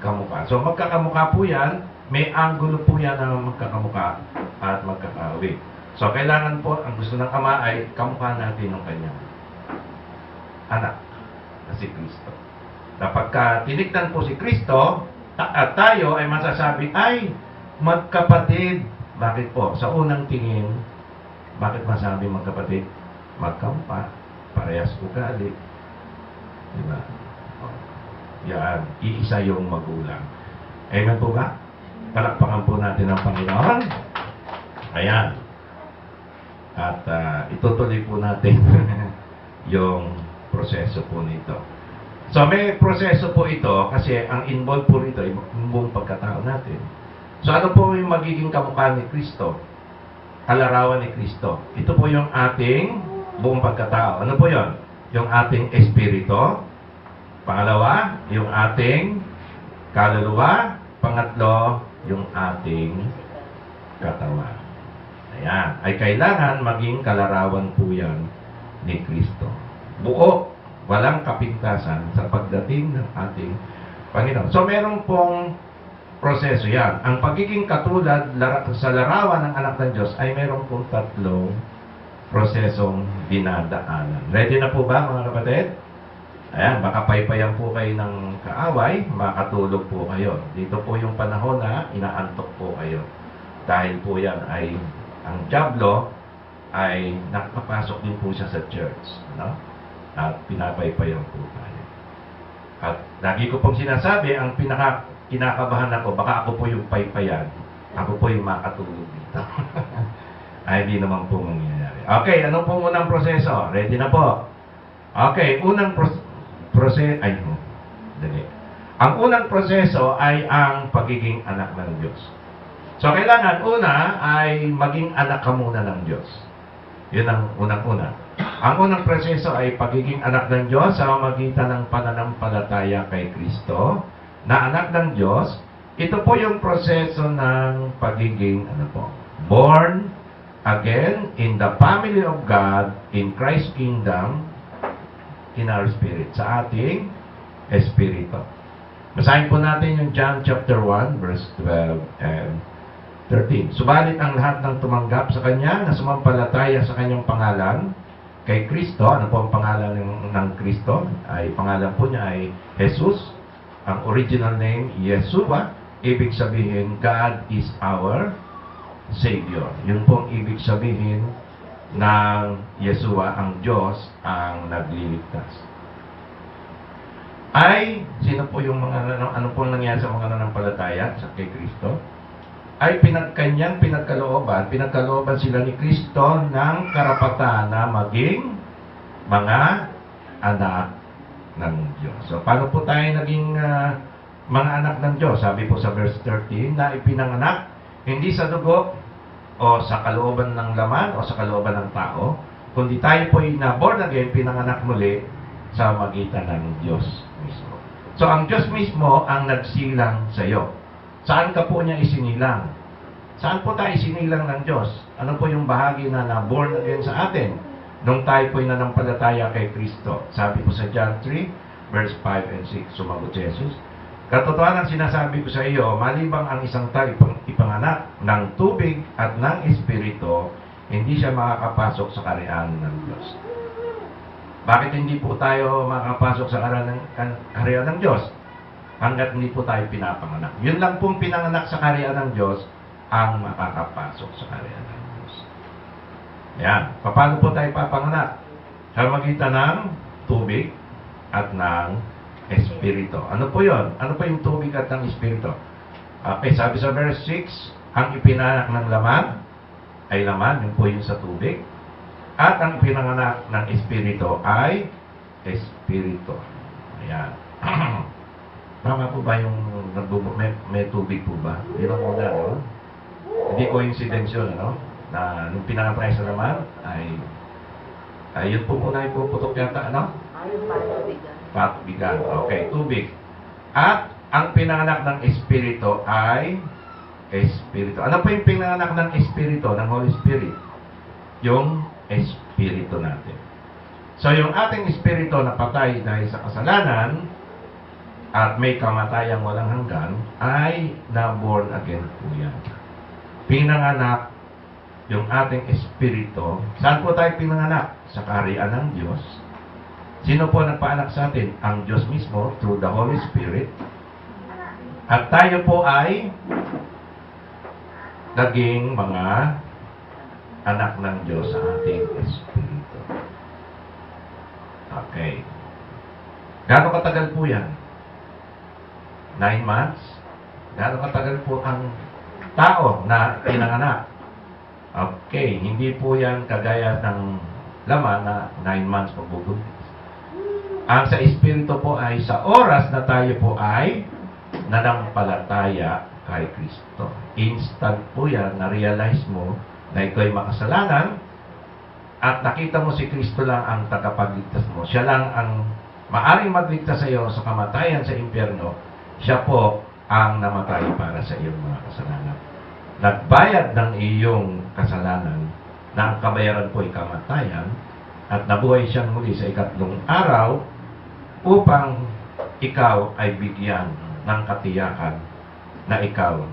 kamukha? So magkakamukha po yan, may angulo po yan na magkakamukha at magkakawig. So kailangan po, ang gusto ng Ama ay kamukha natin ng kanyang anak na si Kristo. Kapag tinignan po si Kristo, at tayo ay masasabi, ay magkapatid. Bakit po? Sa unang tingin, bakit masabi magkapatid? Magkampa, parehas ugali. Diba? Yan, iisa yung magulang. Amen po ba? Palakpakan po natin ang Panginoon. Ayan. At itutuloy po natin yung proseso po nito. So may proseso po ito kasi ang involved po nito ay yung buong pagkatao natin. So ano po yung magiging kamukha ni Kristo? Kalarawan ni Kristo. Ito po yung ating buong pagkatao. Ano po yon? Yung ating espiritu. Pangalawa, yung ating kaluluwa. Pangatlo, yung ating katawan. Ayan. Ay kailangan maging kalarawan po yan ni Kristo. Buo, walang kapintasan sa pagdating ng ating Panginoon. So meron pong proseso yan. Ang pagiging katulad sa larawan ng anak ng Diyos ay meron pong tatlong prosesong dinadaanan. Ready na po ba mga kapatid? Ayan, baka paypayan po kayo ng kaaway, makatulog po kayo. Dito po yung panahon na inaantok po kayo. Dahil po yan ay, ang dyablo ay nakapasok din po siya sa church. No? At pinapaypayan po tayo. At lagi ko pong sinasabi, ang kinakabahan ako, baka ako po yung paypayan. Ako po yung makatulog dito. Ay, hindi naman po mangyayari. Okay, ano pong unang proseso? Ready na po? Okay, unang Ang unang proseso ay ang pagiging anak ng Diyos. So, kailangan una ay maging anak ka muna ng Diyos. Yun ang unang-una. Ang unang proseso ay pagiging anak ng Diyos sa magitan ng pananampalataya kay Kristo na anak ng Diyos. Ito po yung proseso ng pagiging born again in the family of God in Christ's kingdom in our spirit. Sa ating Espiritu. Basahin po natin yung John chapter 1, verse 12 and 13. Subalit ang lahat ng tumanggap sa Kanya, na sumampalataya sa Kanyang pangalan, kay Kristo, ano po ang pangalan ng Kristo? Ay, pangalan po niya ay Jesus. Ang original name, Yeshua. Ibig sabihin, God is our Savior. Yun po ang ibig sabihin ng Yeshua, ang Diyos ang nagliligtas. Ay, sino po yung mga, ano pong nangyari sa mga nanampalataya sa kay Kristo? Ay pinagkalooban sila ni Kristo ng karapatan na maging mga anak ng Diyos. So, paano po tayo naging mga anak ng Diyos? Sabi po sa verse 13, na ipinanganak hindi sa dugo o sa kalooban ng laman o sa kalooban ng tao, kundi tayo po ay na-born again, pinanganak muli sa magitan ng Diyos mismo. So, ang Diyos mismo ang nagsilang sa iyo. Saan ka po niya isinilang? Saan po tayo isinilang ng Diyos? Ano po yung bahagi na na-born again sa atin? Nung tayo po ay nanampalataya kay Kristo. Sabi po sa John 3, verse 5 and 6, sumagot si Jesus, katotohanan sinasabi ko sa iyo, malibang ang isang tao ipanganak ng tubig at ng Espiritu, hindi siya makakapasok sa kaharian ng Diyos. Bakit hindi po tayo makakapasok sa kaharian ng Diyos? Hanggat hindi po tayo pinapanganak. Yun lang pong pinanganak sa kaharian ng Diyos ang makakapasok sa kaharian ng Diyos. Yan. Paano po tayo papanganak? Sa magitan ng tubig at ng Espiritu. Ano po yun? Ano po yung tubig at ng Espiritu? Okay, sabi sa verse 6, ang ipinanak ng laman ay laman, yun po yung sa tubig. At ang pinanganak ng Espiritu ay Espiritu. Ayan. Tama po ba yung may tubig po ba? Yun ang una, no? Hindi coincidence yun, no? Na nung pinanganak tayo sa laman, ay yun po muna yung puputok yata, ano? Ayun pa, tubigan. Patbigan. Okay, tubig. At ang pinanganak ng Espiritu ay Espiritu. Ano po yung pinanganak ng Espiritu, ng Holy Spirit? Yung Espiritu natin. So, yung ating Espiritu na patay dahil sa kasalanan at may kamatayang walang hanggan, ay na-born again po yan. Pinanganak yung ating Espiritu. Saan po tayo pinanganak? Sa kaharian ng Diyos. Sino po nagpaanak sa atin? Ang Diyos mismo through the Holy Spirit. At tayo po ay naging mga anak ng Diyos sa ating Espiritu. Okay. Gano'ng katagal po yan? 9 months? Gano'ng katagal po ang tao na pinanganak? Okay. Hindi po yan kagaya ng laman na 9 months pagbubuntis. Ang sa Espiritu po ay sa oras na tayo po ay nanampalataya kay Kristo. Instant po yan, na-realize mo na ikaw ay makasalanan at nakita mo si Kristo lang ang tagapagligtas mo. Siya lang ang maaring magligtas sa iyo sa kamatayan sa impyerno. Siya po ang namatay para sa iyong mga kasalanan. Nagbayad ng iyong kasalanan na ang kabayaran po ay kamatayan at nabuhay siyang muli sa ikatlong araw upang ikaw ay bigyan ng katiyakan na ikaw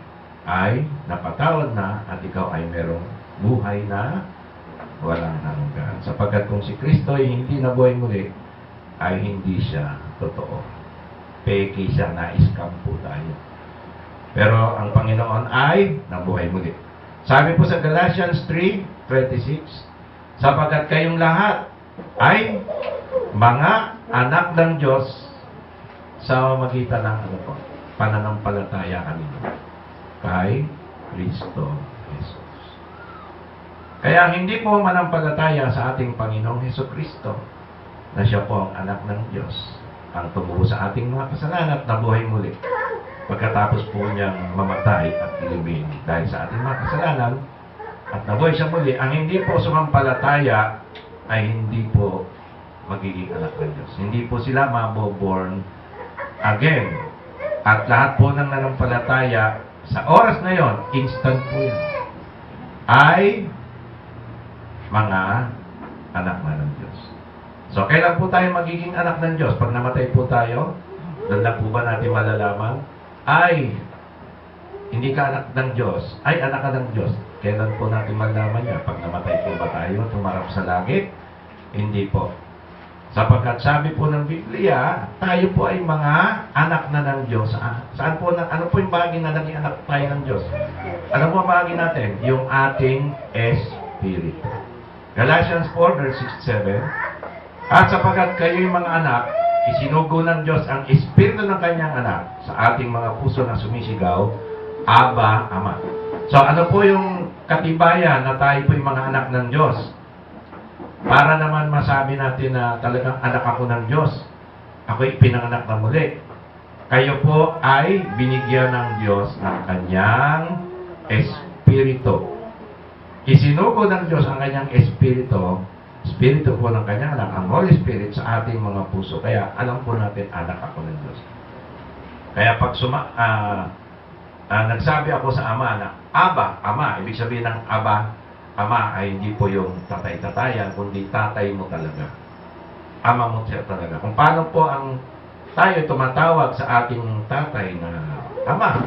ay napatawad na at ikaw ay merong buhay na walang hanggan. Sapagkat kung si Kristo ay hindi nabuhay muli, ay hindi siya totoo. Peke siya, na-scam po tayo. Pero ang Panginoon ay nabuhay muli. Sabi po sa Galatians 3:26, sapagkat kayong lahat ay mga anak ng Diyos sa magitan ng pananampalataya kanino? Kay Kristo Jesus. Kaya hindi po manampalataya sa ating Panginoong Hesukristo na siya po ang anak ng Diyos, ang tumubo sa ating mga kasalanan at nabuhay muli. Pagkatapos po niyang mamatay at ilibing dahil sa ating mga kasalanan at nabuhay siya muli, ang hindi po sumampalataya ay hindi po magiging anak ng Diyos. Hindi po sila maboborn again. At lahat po ng nanampalataya sa oras na yon, instant po yan, ay mga anak na ng Diyos. So, kailan po tayo magiging anak ng Diyos? Pag namatay po tayo, Doon lang po ba natin malalaman? Ay, hindi ka anak ng Diyos. Ay, anak ka ng Diyos. Kailan po natin malaman niya? Pag namatay po ba tayo, tumarap sa langit? Hindi po. Sapagkat sabi po ng Biblia, tayo po ay mga anak na ng Diyos. Saan po, ano po yung bagay na naging anak tayo ng Diyos? Ano po ang bagay natin? Yung ating Espiritu. Galatians 4, verse 6-7. At sapagkat kayo yung mga anak, isinugo ng Diyos ang Espiritu ng kanyang anak sa ating mga puso na sumisigaw, Aba, Ama. So ano po yung katibayan na tayo po yung mga anak ng Diyos? Para naman masabi natin na talagang anak ako ng Diyos. Ako'y pinanganak na muli. Kayo po ay binigyan ng Diyos ng kanyang Espiritu. Isinugo ng Diyos ang kanyang Espiritu, Espiritu po ng kanyang anak, ang Holy Spirit sa ating mga puso. Kaya alam po natin, anak ako ng Diyos. Kaya pag nagsabi ako sa Ama na, Aba, Ama, ibig sabihin ng Aba, Ama ay hindi po yung tatay-tatayan, kundi tatay mo talaga. Ama mo siya talaga. Kung paano po ang tayo tumatawag sa ating tatay na Ama.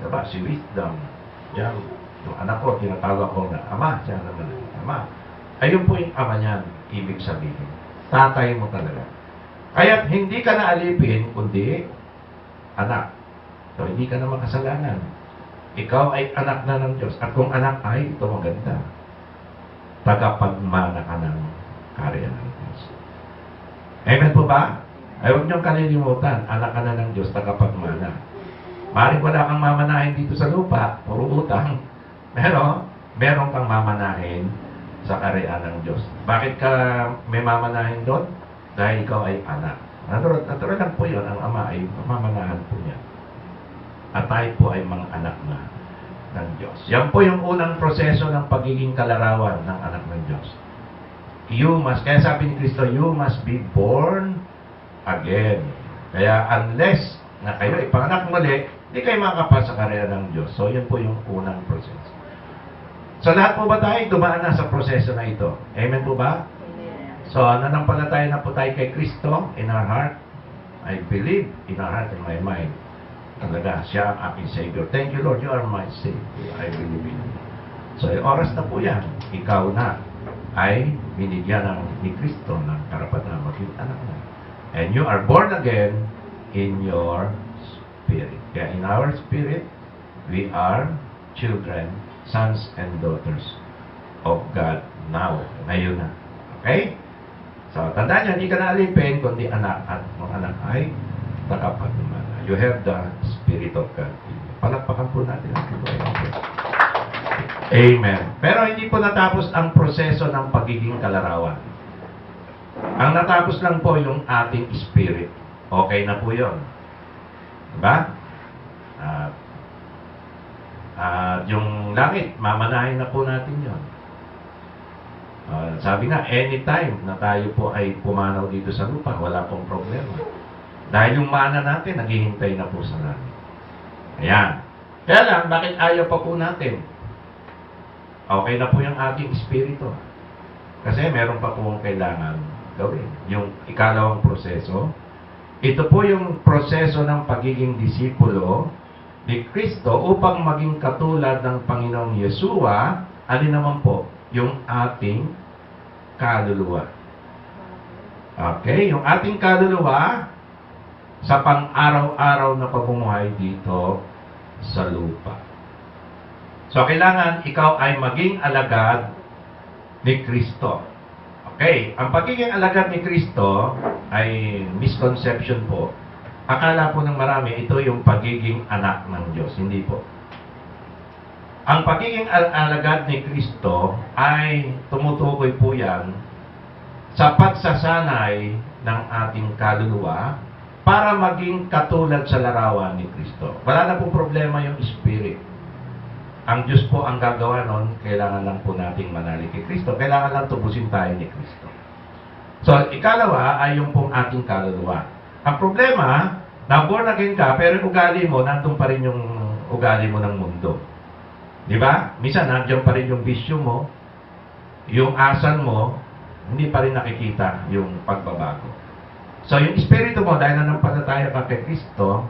Diba? Si Wisdom. Yan. Yung anak ko, tinatawag ko na Ama. Siya naman. Ama. Ayun po yung ama niyan, ibig sabihin. Tatay mo talaga. Kaya hindi ka na alipin, kundi anak. So, hindi ka na makasalanan. Ikaw ay anak na ng Diyos. At kung anak ay, ito maganda. Tagapagmana ka ng karya ng Diyos. Amen po ba? Ay, huwag niyong kalilimutan. Anak ka na ng Diyos, tagapagmana. Maring wala kang mamanahin dito sa lupa, puro utang. Pero, meron kang mamanahin sa karya ng Diyos. Bakit ka may mamanahin doon? Dahil ikaw ay anak. Natural lang po yun. Ang ama ay mamanahan po niya. At tayo po ay mga anak na ng Diyos. Yan po yung unang proseso ng pagiging kalarawan ng anak ng Diyos. Kaya sabi ni Kristo, you must be born again. Kaya unless na kayo ipanganak muli, hindi kayo makakapasa sa karya ng Diyos. So, yan po yung unang proseso. So, lahat po ba tayo dumaan na sa proseso na ito? Amen po ba? So, nanampalataya na po tayo kay Kristo in our heart. I believe in our heart and my mind. Talaga, siya ang aking Savior. Thank you, Lord. You are my Savior. I believe in you. So, oras na po yan. Ikaw na ay binigyan ni Kristo ng karapatan maging anak na. And you are born again in your spirit. Kaya in our spirit, we are children, sons and daughters of God now. Ngayon na. Okay? So, tandaan nyo, hindi ka na alipin, kundi anak. At ang anak ay takapagmana. You have the Spirit of God. Palakpakan po natin ang Panginoon. Amen. Pero hindi po natapos ang proseso ng pagiging kalarawan. Ang natapos lang po yung ating spirit. Okay na po yun. Diba? Yung langit, mamanahin na po natin yun. Sabi nga, anytime na tayo po ay pumanaw dito sa lupa, wala pong problema. Dahil yung mana natin, naghihintay na po sa langit. Ayan. Kaya lang, bakit ayaw pa po natin? Okay na po yung ating espiritu. Kasi meron pa po kailangan gawin. Yung ikalawang proseso. Ito po yung proseso ng pagiging disipulo ni Kristo upang maging katulad ng Panginoong Yeshua. Alin naman po? Yung ating kaluluwa. Okay? Yung ating kaluluwa sa pang-araw-araw na pamumuhay dito sa lupa. So, kailangan ikaw ay maging alagad ni Kristo. Okay, ang pagiging alagad ni Kristo ay misconception po. Akala po ng marami, ito yung pagiging anak ng Diyos. Hindi po. Ang pagiging alagad ni Kristo ay tumutukoy po yan sa pagsasanay ng ating kaluluwa para maging katulad sa larawan ni Kristo. Wala na pong problema yung spirit. Ang Diyos po ang gagawa nun, kailangan lang po nating manalig kay Kristo. Kailangan lang tubusin tayo ni Kristo. So, ikalawa ay yung pong ating kaluluwa. Ang problema, na-born again ka, pero yung ugali mo, nandun pa rin yung ugali mo ng mundo. Di ba? Minsan, nandiyan pa rin yung bisyo mo, yung asal mo, hindi pa rin nakikita yung pagbabago. So, yung Espiritu mo, dahil nanampalataya ka kay Kristo,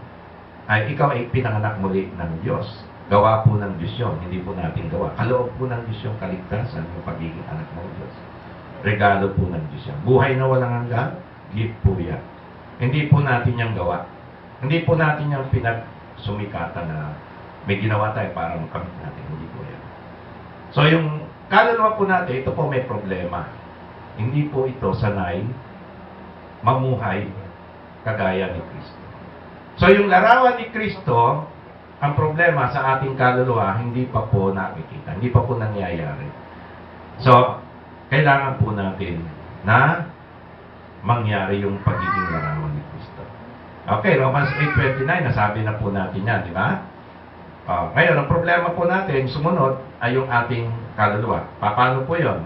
ay ikaw ay pinanganak muli ng Diyos. Gawa po ng Diyos yun, hindi po natin gawa. Kaloob po ng Diyos yung kaligtasan, yung pagiging anak ng Diyos. Regalo po ng Diyos yan. Buhay na walang hanggan, gift po yan. Hindi po natin yung gawa. Hindi po natin yung pinagsumikatan na may ginawa tayo para makamit natin. Hindi po yan. So yung kaluluwa po natin, ito po may problema. Hindi po ito sanay mamuhay kagaya ni Kristo. So yung larawan ni Kristo, ang problema sa ating kaluluwa, hindi pa po nakikita, hindi pa po nangyayari. So, kailangan po natin na mangyari yung pagiging larawan ni Kristo. Okay, Romans 8:29, nasabi na po natin yan, di ba? Ngayon, ang problema po natin, sumunod, ay yung ating kaluluwa. Paano po yun?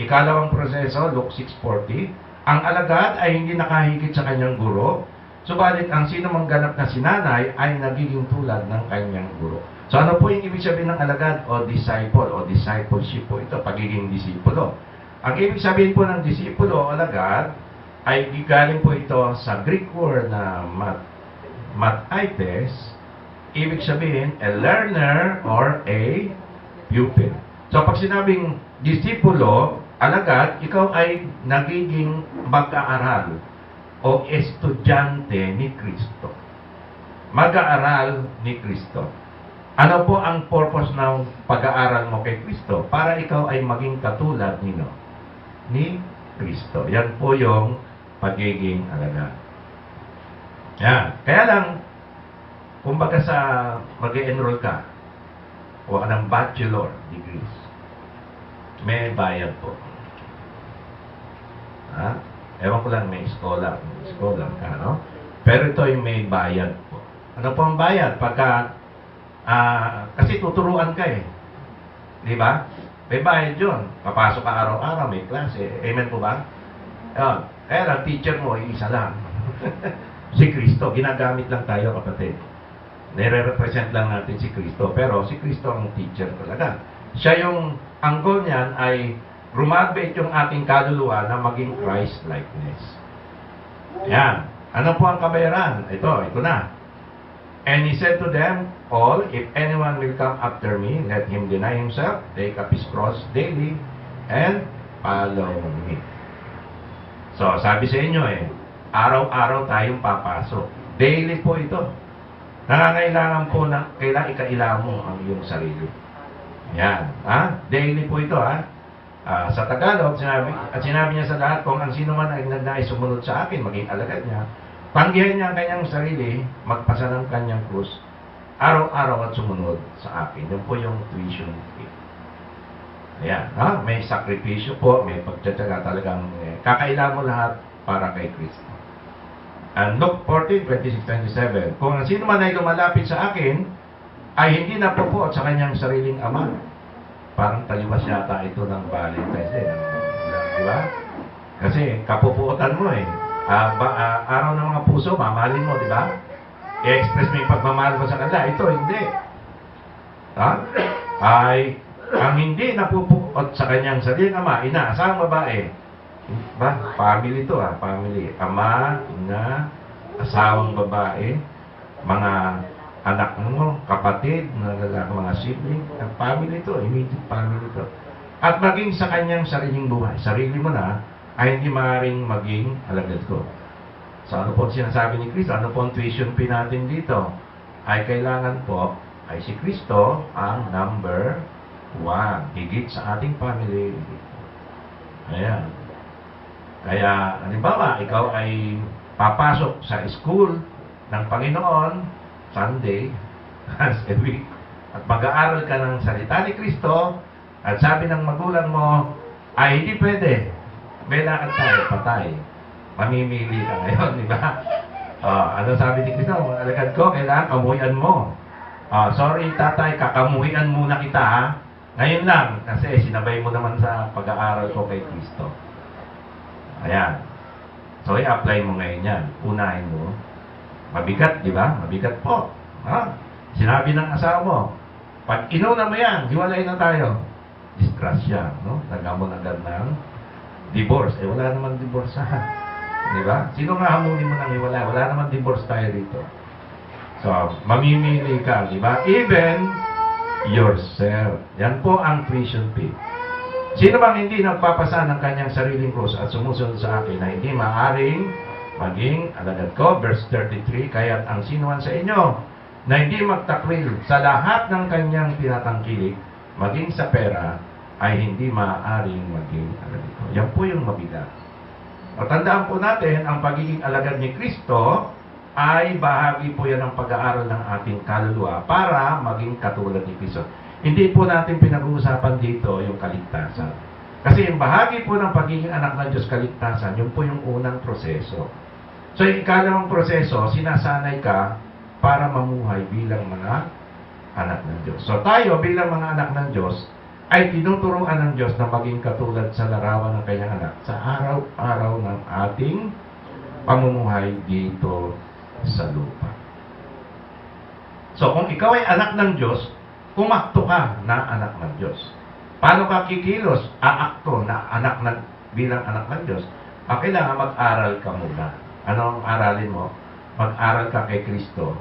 Ikalawang proseso, Luke 6:40, ang alagad ay hindi nakahigit sa kanyang guro, subalit ang sino mang ganap na sinanay ay nagiging tulad ng kanyang guro. So ano po yung ibig sabihin ng alagad o disciple o discipleship po ito, pagiging disipulo. Ang ibig sabihin po ng disipulo o alagad ay galing po ito sa Greek word na mataites, ibig sabihin a learner or a pupil. So pag sinabing disipulo, alagad, ikaw ay nagiging mag-aaral o estudyante ni Kristo. Mag-aaral ni Kristo. Ano po ang purpose ng pag-aaral mo kay Kristo? Para ikaw ay maging katulad ni Kristo. Yan po yung pagiging alagad. Yan. Kaya lang, kumbaga sa mag-enroll ka, o ng bachelor degrees, may bayad po. Ha? Ewan ko lang, may scholar ka, no? Pero ito ay may bayad po. Ano po ang bayad? Pagka, kasi tuturuan ka eh. Di ba? May bayad yun. Papasok ka araw-araw, may klase. Amen po ba? Yun. Kaya lang, teacher mo, isa lang. Si Kristo. Ginagamit lang tayo, kapatid. Nire-represent lang natin si Kristo. Pero si Kristo ang teacher talaga. Siya yung, ang goal niyan ay rumabit yung ating kaluluwa na maging Christ-likeness. Yan. Ano po ang kabayaran? Ito na. And he said to them all, if anyone will come after me, let him deny himself, take up his cross daily, and follow me. So, sabi sa inyo araw-araw tayong papasok. Daily po ito. Nangangailangan po na kailangan ikaila mo ang iyong sarili. Yan. Daily po ito, sa Tagalog, sinabi niya sa lahat, kung ang sino man ay nagnais sumunod sa akin, maging alagad niya, tanggihan niya ang kanyang sarili, magpasa ng kanyang krus, araw-araw at sumunod sa akin. Yun po yung tuition fee. Ayan, may sakripisyo po, may pagtsatsaga talagang, kakaila mo lahat para kay Kristo. And Luke 14:26-27, kung ang sino man ay lumalapit sa akin, ay hindi napupuot sa kanyang sariling ama. Parang taliwas yata ito ng Valentine's Day. Di ba? Kasi kapupuotan mo araw ng mga puso, mamahalin mo, di ba? I-express mo yung pagmamahal mo sa kanila. Ito, hindi. Ay, ang hindi napupuot sa kanyang sariling ama, ina, asang babae. Ba? Family to, family. Ama, ina, asawang babae, mga anak mo, kapatid, mga sibling, ang family to, immediate family to. At maging sa kanyang sariling buhay, sarili mo na, ay hindi maaaring maging alagad ko. So ano po sinasabi ni Kristo? Ano po ang tuition fee natin dito? Ay kailangan po, ay si Kristo ang number 1. Higit sa ating family. Ayan. Kaya, halimbawa, ikaw ay papasok sa school ng Panginoon, Sunday, once a week, at mag-aaral ka ng salita ni Kristo, at sabi ng magulang mo, ay hindi pwede. May lakad tayo, patay. Mamimili ka ngayon, di ba? Ano sabi ni Kristo? Alagad ko, kailangan kamuhian mo. Sorry tatay, kakamuhian muna kita ha. Ngayon lang, kasi sinabay mo naman sa pag-aaral ko kay Kristo. Ayan. So, i-apply mo ngayon yan. Unahin mo. Mabigat, di ba? Mabigat po. Sinabi ng asawa mo, pag inuna mo yan, hiwalay na tayo. Disgrasya, no? Nagamon agad ng divorce. Wala naman divorce, Di ba? Sino nga hamulin mo nang hiwalay? Wala naman divorce tayo dito. So, mamimili ka, di ba? Even yourself. Yan po ang tuition fee. Sino bang hindi nagpapasa ng kanyang sariling krus at sumusunod sa akin na hindi maaring maging alagad ko? Verse 33, kaya't ang sinuman sa inyo na hindi magtakwil sa lahat ng kanyang tinatangkilik, maging sa pera, ay hindi maaaring maging alagad ko. Yan po yung mabigat. At tandaan po natin, ang pagiging alagad ni Kristo ay bahagi po yan ng pag-aaral ng ating kaluluwa para maging katulad ni Kristo. Hindi po natin pinag-uusapan dito yung kaligtasan. Kasi yung bahagi po ng pagiging anak ng Diyos, kaligtasan, yun po yung unang proseso. So yung ikalawang proseso, sinasanay ka para mamuhay bilang mga anak ng Diyos. So tayo bilang mga anak ng Diyos, ay tinuturuan ng Diyos na maging katulad sa larawan ng kanyang anak sa araw-araw ng ating pamumuhay dito sa lupa. So kung ikaw ay anak ng Diyos, umakto ka na anak ng Diyos. Paano ka kikilos? Aakto na bilang anak ng Diyos. Kailangan mag-aral ka muna. Ano ang aralin mo? Mag-aral ka kay Kristo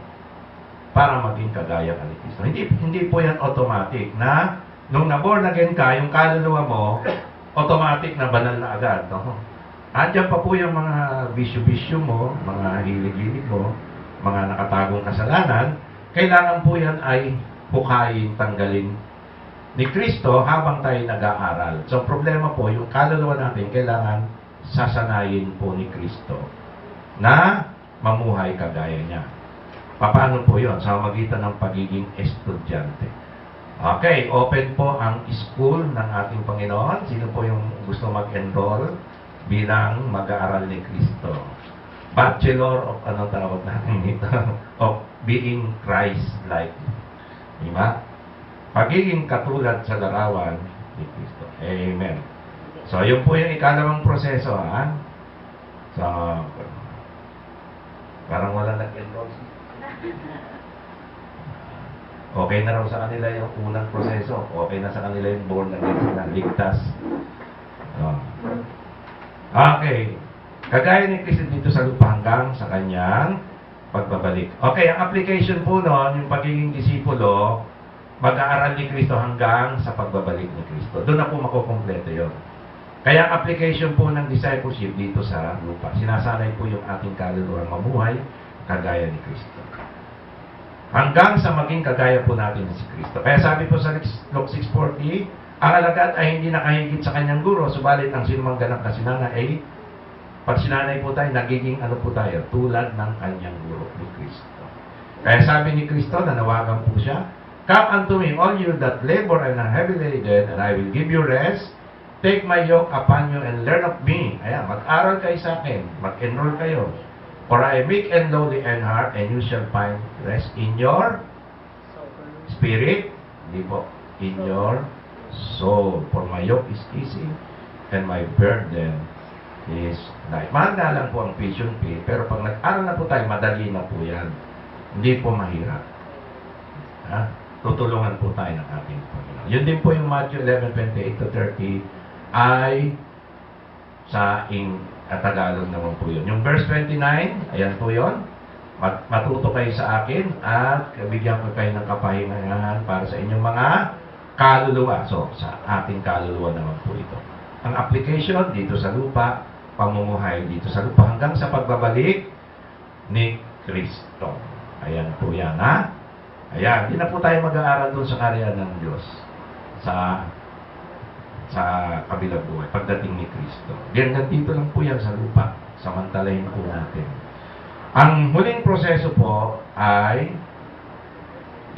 para maging kagaya ka ni Kristo. Hindi po yan automatic na nung na-born again ka, yung kaluluwa mo, automatic na banal na agad. No? Andiyan pa po yung mga bisyo-bisyo mo, mga hilig-hilig mo, mga nakatagong kasalanan. Kailangan po yan ay hukayin, tanggalin ni Kristo habang tayo nag-aaral. So, problema po, yung kaluluwa natin, kailangan sasanayin po ni Kristo na mamuhay kagaya niya. Paano po yun? Sa magitan ng pagiging estudyante. Okay, open po ang school ng ating Panginoon. Sino po yung gusto mag-enroll bilang mag-aaral ni Kristo? Bachelor of, ano tawag natin ito? Of being Christ-like. Diba? Pagiging katulad sa larawan ni Kristo. Amen. So, yun po yung ikalawang proseso, ha? So, parang wala nag-enroll. Okay na raw sa kanila yung unang proseso. Okay na sa kanila yung born again sila. Ligtas. Oh. Okay. Kagaya ni Kristo dito sa lupa hanggang sa kanyang pagbabalik. Okay, ang application po noon, yung pagiging disipulo, mag-aaral ni Kristo hanggang sa pagbabalik ni Kristo. Doon na po makukompleto yun. Kaya ang application po ng discipleship dito sa lupa, sinasanay po yung ating kaluluwa mamuhay kagaya ni Kristo. Hanggang sa maging kagaya po natin si Kristo. Kaya sabi po sa Luke 6:40, ang alagad ay hindi nakahigit sa kanyang guro, subalit ang sinumang ganap na sinana ay pag sinanay po tayo, nagiging ano po tayo, tulad ng kanyang guro ni Kristo. Kaya sabi ni Kristo, nanawagan po siya, come unto me, all you that labor and are heavy laden, and I will give you rest. Take my yoke upon you and learn of me. Ayan, mag-aral kayo sa akin, mag-enroll kayo. For I am meek and lowly in heart, and you shall find rest in your spirit, hindi po, in your soul. For my yoke is easy, and my burden is light. Mahal na lang po ang tuition fee, pero pag nag-aral na po tayo, madali na po yan. Hindi po mahirap. Ha? Tutulungan po tayo ng ating Panginoon. Yun din po yung Matthew 11:28-30 ay sa Tagalog naman po yun. Yung verse 29, ayan po yun. Matuto kayo sa akin at bigyan ko kayo ng kapahingahan para sa inyong mga kaluluwa. So, sa ating kaluluwa naman po ito. Ang application dito sa lupa, pamumuhay dito sa lupa hanggang sa pagbabalik ni Kristo. Ayan po yan, ha? Ayan, hindi na po tayo mag-aaral doon sa karya ng Diyos sa kabilang buhay, pagdating ni Kristo. Hanggang dito lang po yan sa lupa. Samantalahin po natin. Ang huling proseso po ay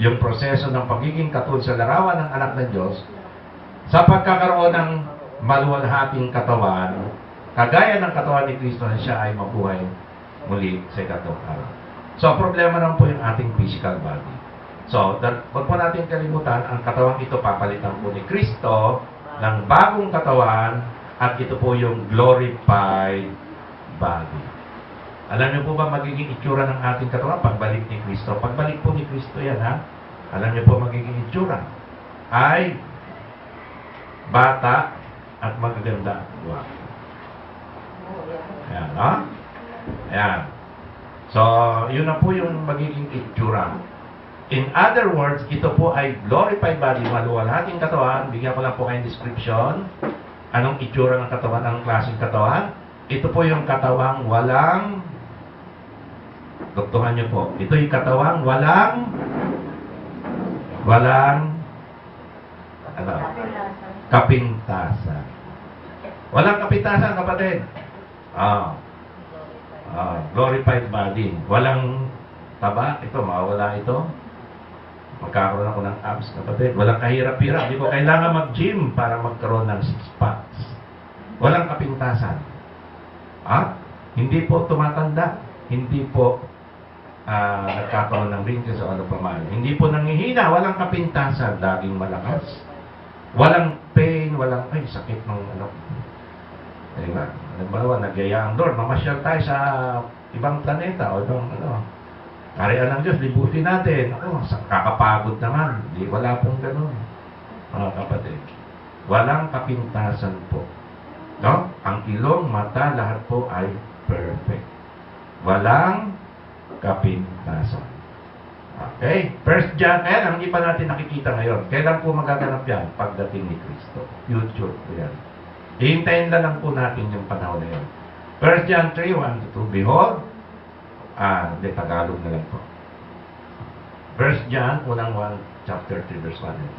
yung proseso ng pagiging katulad sa larawan ng anak ng Diyos sa pagkakaroon ng maluwalhating katawan, kagaya ng katawan ni Kristo na siya ay mabuhay muli sa ikatawang araw. So, problema naman po yung ating physical body. So, huwag po natin kalimutan, ang katawang ito papalitan po ni Kristo ng bagong katawan at ito po yung glorified body. Alam niyo po ba magiging itsura ng ating katawan pagbalik ni Kristo? Pagbalik po ni Kristo yan, ha? Alam niyo po magiging itsura ay bata at magaganda. Wow. Ayan, ha? Ayan. So, yun na po yung magiging itsura. In other words, ito po ay glorified body, maluwalhating katawan. Bigyan ko lang po kayong description. Anong itsura ng katawan, anong klaseng katawan? Ito po yung katawang walang, doktoran niyo po, ito yung katawang walang, ano, kapintasan. Walang kapintasan, kapatid. Glorified body. Walang taba. Ito, mawala ito. Magkakaroon ako ng abs, kapatid. Walang kahirap-hirap. Hindi ko kailangan mag-gym para magkaroon ng six-packs. Walang kapintasan. Hindi po tumatanda. Hindi po nagkakaroon ng wrinkles o ano pa man. Hindi po nangihina. Walang kapintasan. Laging malakas. Walang pain. Walang, ay, sakit ng ano. Diba? Halimbawa, nagyaya ang Lord. Mamasyal tayo sa ibang planeta o ibang ano. Kariyan ng Diyos, libutin natin. Ako, kakapagod naman. Wala pong ganun. Mga kapatid. Walang kapintasan po. No? Ang ilong, mata, lahat po ay perfect. Walang kapintasan. Okay? First John, ang hindi pa natin nakikita ngayon. Kailan po magaganap yan? Pagdating ni Kristo. YouTube po yan. Hihintayin lang po natin yung panahon na yun. First John 3, 1-2. Behold, hindi, Tagalog na lang po. First John, unang 1, chapter 3, verse 1 and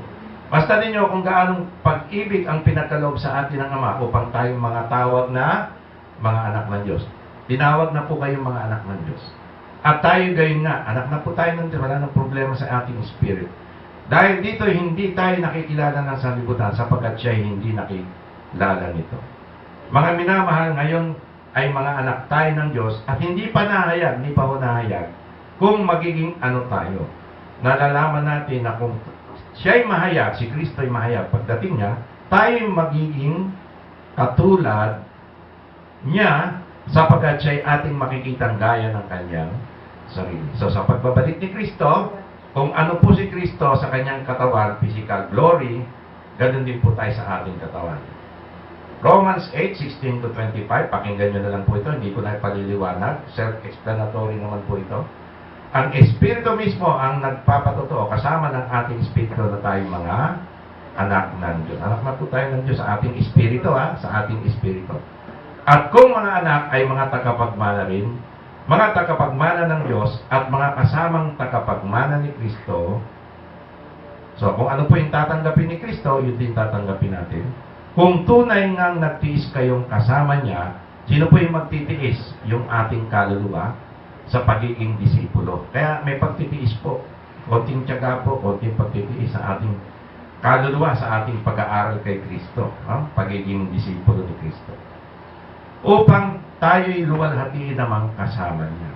2. Basta ninyo kung gaanong pag-ibig ang pinagkaloob sa atin ng Ama upang tayong mga tawag na mga anak ng Diyos. Tinawag na po kayong mga anak ng Diyos. At tayo gayon nga, anak na po tayo ng Diyos, wala nang problema sa ating spirit. Dahil dito, hindi tayo nakikilala ng sanlibutan sapagkat siya hindi nakilala nito. Mga minamahal, ngayon ay mga anak tayo ng Diyos at hindi pa nahayag, hindi pa ho nahayag kung magiging ano tayo. Nalalaman natin na kung siya'y mahayag, si Kristo ay mahayag, pagdating niya, tayo magiging katulad niya sapagkat siya'y ating makikitang gaya ng kanyang sarili. So sa pagbabalik ni Kristo, kung ano po si Kristo sa kanyang katawan, physical glory, ganun din po tayo sa ating katawan. Romans 8:16-25, pakinggan nyo na lang po ito, hindi ko na ipaliliwanag, self-explanatory naman po ito. Ang Espiritu mismo ang nagpapatotoo kasama ng ating Espiritu na tayo mga anak ng Diyos. Anak na po tayo ng Diyos sa ating Espiritu, sa ating Espiritu. At kung mga anak ay mga tagapagmana rin, mga tagapagmana ng Diyos at mga kasamang tagapagmana ni Kristo, so kung ano po yung tatanggapin ni Kristo, yun din tatanggapin natin. Kung tunay ngang nagtiis kayong kasama niya, sino po yung magtitiis? Yung ating kaluluwa sa pagiging disipulo. Kaya may pagtitiis po. Konting tiyaga po, konting pagtitiis sa ating kaluluwa, sa ating pag-aaral kay Kristo. Pagiging disipulo ni Kristo. Upang tayo'y luwalhati namang kasama niya.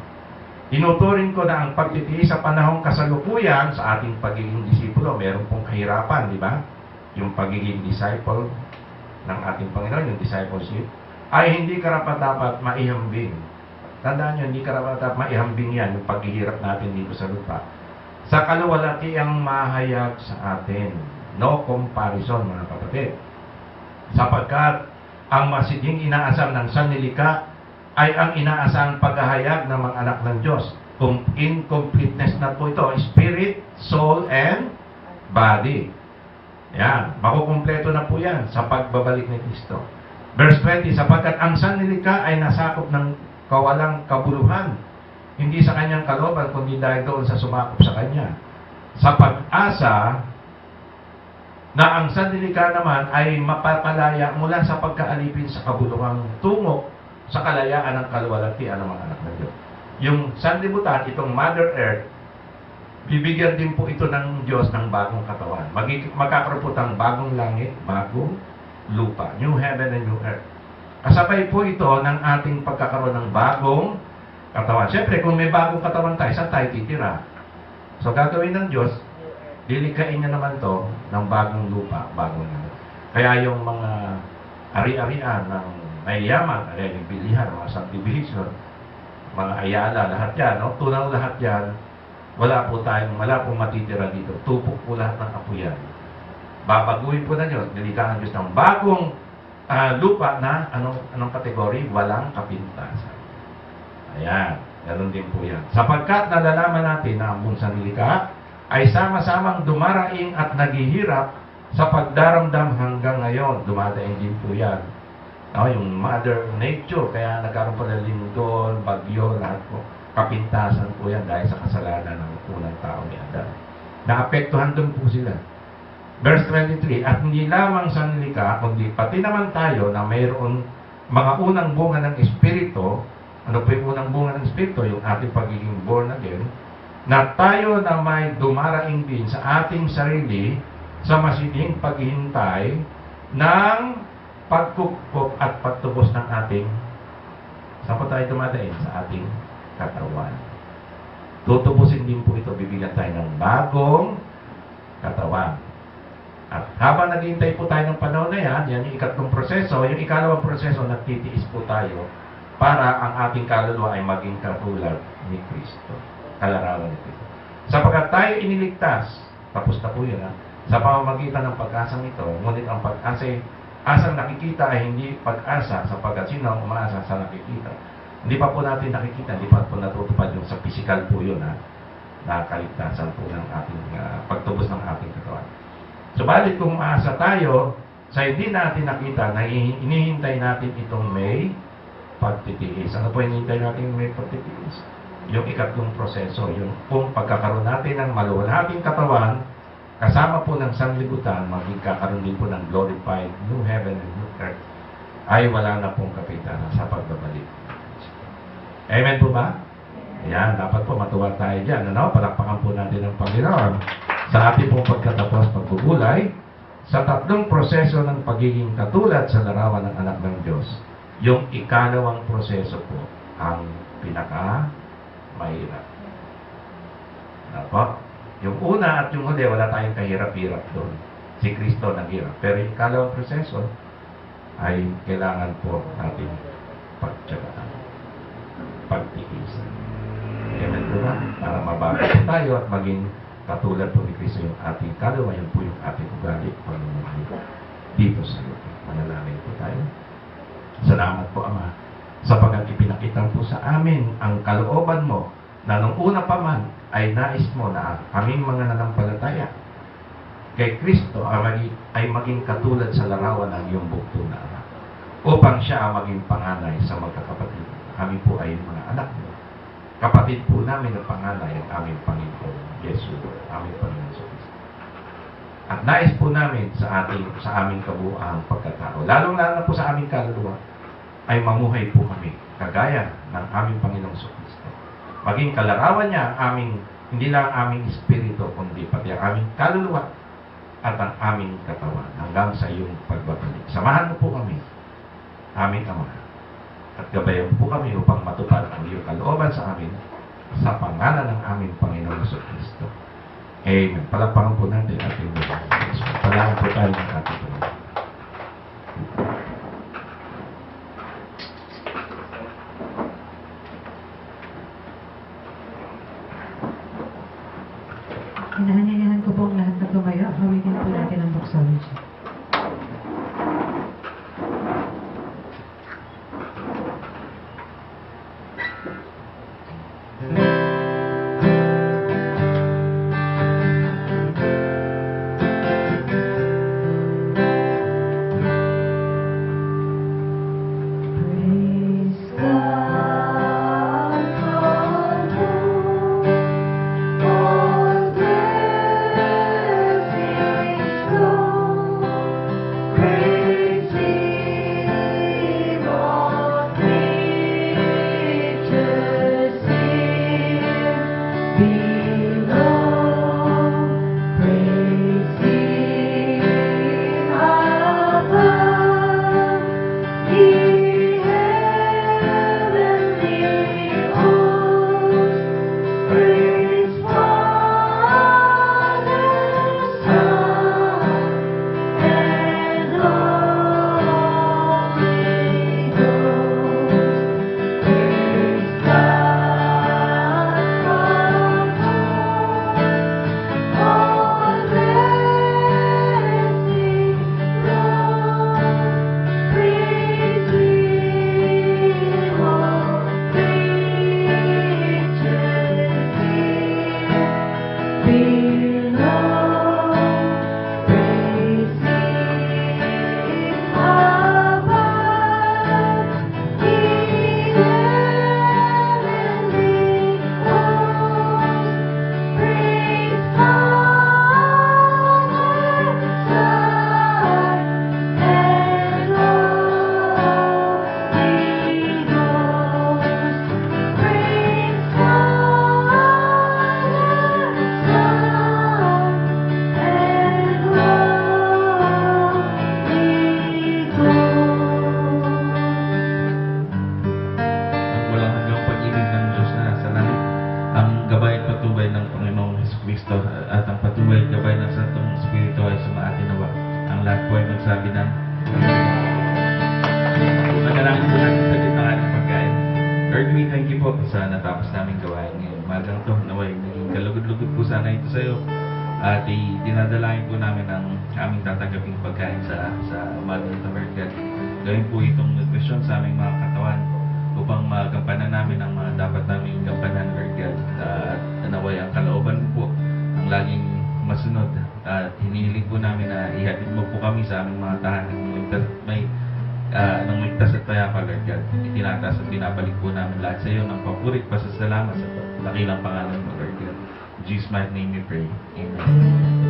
Tinuturing ko na ang pagtitiis sa panahong kasalukuyan sa ating pagiging disipulo. Meron pong kahirapan, di ba? Yung pagiging disciple ng ating Panginoon, yung discipleship, ay hindi karapat-dapat maihambing. Tandaan nyo, hindi karapat-dapat maihambing yan, yung paghihirap natin dito sa lupa. Sa kaluwalhati ang mahayag sa atin. No comparison, mga kapatid. Sapagkat ang masidhing inaasam ng sanlilika ay ang inaasang paghahayag ng mga anak ng Diyos. Kung incompleteness na po ito, spirit, soul, and body. Yan, makukumpleto na po yan sa pagbabalik ni Kristo. Verse 20, sapagkat ang sanlilika ay nasakop ng kawalang kabuluhan, hindi sa kanyang kalooban, kundi dahil doon sa sumakop sa kanya. Sa pag-asa na ang sanlilika naman ay mapapalaya mula sa pagkaalipin sa kabuluhang tungo sa kalayaan ng kaluwalhatian ng mga anak ng Diyos. Yung sanlibutan, itong Mother Earth, bibigyan din po ito ng Diyos ng bagong katawan. Magkakaroon po ng bagong langit, bagong lupa. New heaven and new earth. Kasabay po ito ng ating pagkakaroon ng bagong katawan. Siyempre, kung may bagong katawan tayo, saan tayo titira? So, gagawin ng Diyos, lilikain niya naman to ng bagong lupa, bagong langit. Kaya yung mga ari-arian ng mayayaman, bilihan, mga subdivision, mga ayala, lahat yan, no? Tunaw lahat yan, wala pong matitira dito. Tupok po lahat ng apo yan. Babaguhin po na Diyos, nilikahan Diyos ng bagong lupa na, anong kategory? Walang kapintasan. Ayan, ganun din po yan. Sapagkat nalalaman natin na ang buong sanlilikha ay sama-samang dumaraing at naghihirap sa pagdaramdam hanggang ngayon. Dumadaing din po yan. Yung Mother Nature, kaya nagkaroon po ng lindol, bagyo, lahat po. Kapintasan po yan dahil sa kasalanan ng unang tao ni Adan. Naapektuhan doon po sila. Verse 23, at hindi lamang sanlilikha, kundi pati naman tayo na mayroon mga unang bunga ng Espiritu. Ano po yung unang bunga ng Espiritu? Yung ating pagiging born again, na tayo na may dumaraing din sa ating sarili sa masidhing paghihintay ng pagkukop at pagtubos ng ating, saan po tayo dumadaing? Sa ating katawan. Tutubusin din po ito, bibigyan tayo ng bagong katawan. At habang naghihintay po tayo ng panahon na yan yung ikatlong proseso, yung ikalawang proseso, nagtitiis po tayo para ang ating kaluluwa ay maging katulad ni Kristo. Kalarawan ni Kristo. Sapagkat tayo iniligtas, tapos na po yun sa pamamagitan ng pag-asang ito, ngunit ang pag-asa asang nakikita ay hindi pag-asa sapagkat sino ang umaasa sa nakikita. Hindi pa po natin nakikita, hindi pa po natutupad yung sa physical po yun na kaligtasan po ng ating pagtubos ng ating katawan. Subalit kung umaasa tayo sa hindi natin nakita, na inihintay natin itong may pagtitiis. Ano po inihintay natin may pagtitiis? Yung ikatlong proseso, yung kung pagkakaroon natin ng maluwalhating katawan, kasama po ng sanlibutan, magkakaroon din po ng glorified new heaven and new earth, ay wala na pong kapitanan sa pagbabalik. Amen po ba? Ayan, dapat po matuwa tayo dyan. Palakpakan po natin ang Panginoon sa ating pong pagkatapos pagbubulay sa tatlong proseso ng pagiging katulad sa larawan ng anak ng Diyos. Yung ikalawang proseso po ang pinaka-mahirap. Yung una at yung huli, wala tayong kahirap-hirap doon. Si Kristo naghirap. Pero yung ikalawang proseso ay kailangan po natin pagtsagaan, pagtiisan. Amen po ba? Para mabago po tayo at maging katulad po ni Kristo yung ating kaluluwa, yun po yung ating ugali, pamumuhay dito sa lupa. Manalangin po tayo. Salamat po, Ama, sapagkat ipinakita po sa amin ang kalooban mo na nung una pa man ay nais mo na kaming mga nanampalataya kay Kristo ay maging katulad sa larawan ng iyong bugto na anak, upang siya ang maging panganay sa magkakapatid. Kami po ay mga anak mo. Kapatid po namin ang panganay ang aming Panginoon Yesu, aming Panginoon Kristo. At nais po namin sa aming kabuuang pagkatao, lalong-lalo na po sa aming kaluluwa, ay mamuhay po kami kagaya ng aming Panginoong Kristo. Maging kalarawan niya ang aming, hindi lang ang aming espiritu, kundi pati ang aming kaluluwa at ang aming katawan hanggang sa iyong pagbabalik. Samahan mo po kami, aming Ama, at gabayan po kami upang matupad ang iyong kalooban sa amin sa pangalan ng aming Panginoong Kristo. Amen. Palakpakan po natin ating mga Kristo. Palakpakan po tayo ng ating Panginoon. Hinahanyayahan ko po ang lahat na tumayo. Hawitin po natin ang doxology. Praise God from whom all blessings flow. lahat po ay magsabi ng manalangin po natin sa ng ating pagkain. Lord, we thank you po sa natapos namin gawain ngayon. Magang to, naway, naging kalugod-lugod po sana ito sa iyo. At dinadalain po namin ang aming tatanggaping pagkain sa umaga nito, Lord God. Gawin po itong nutrisyon sa aming mga katawan upang magampanan namin ang mga dapat naming gampanan, Lord God. At naway ang kalooban po ang laging masunod. At hinihiling po namin na ihatid mo po kami sa aming mga tahanan ng ligtas at payapa, Lord God. Itinataas at pinabalik po namin lahat sa iyo ng papurit, pasasalamat sa dakilang pangalan mo, Lord God. In Jesus' mighty name we pray. Amen.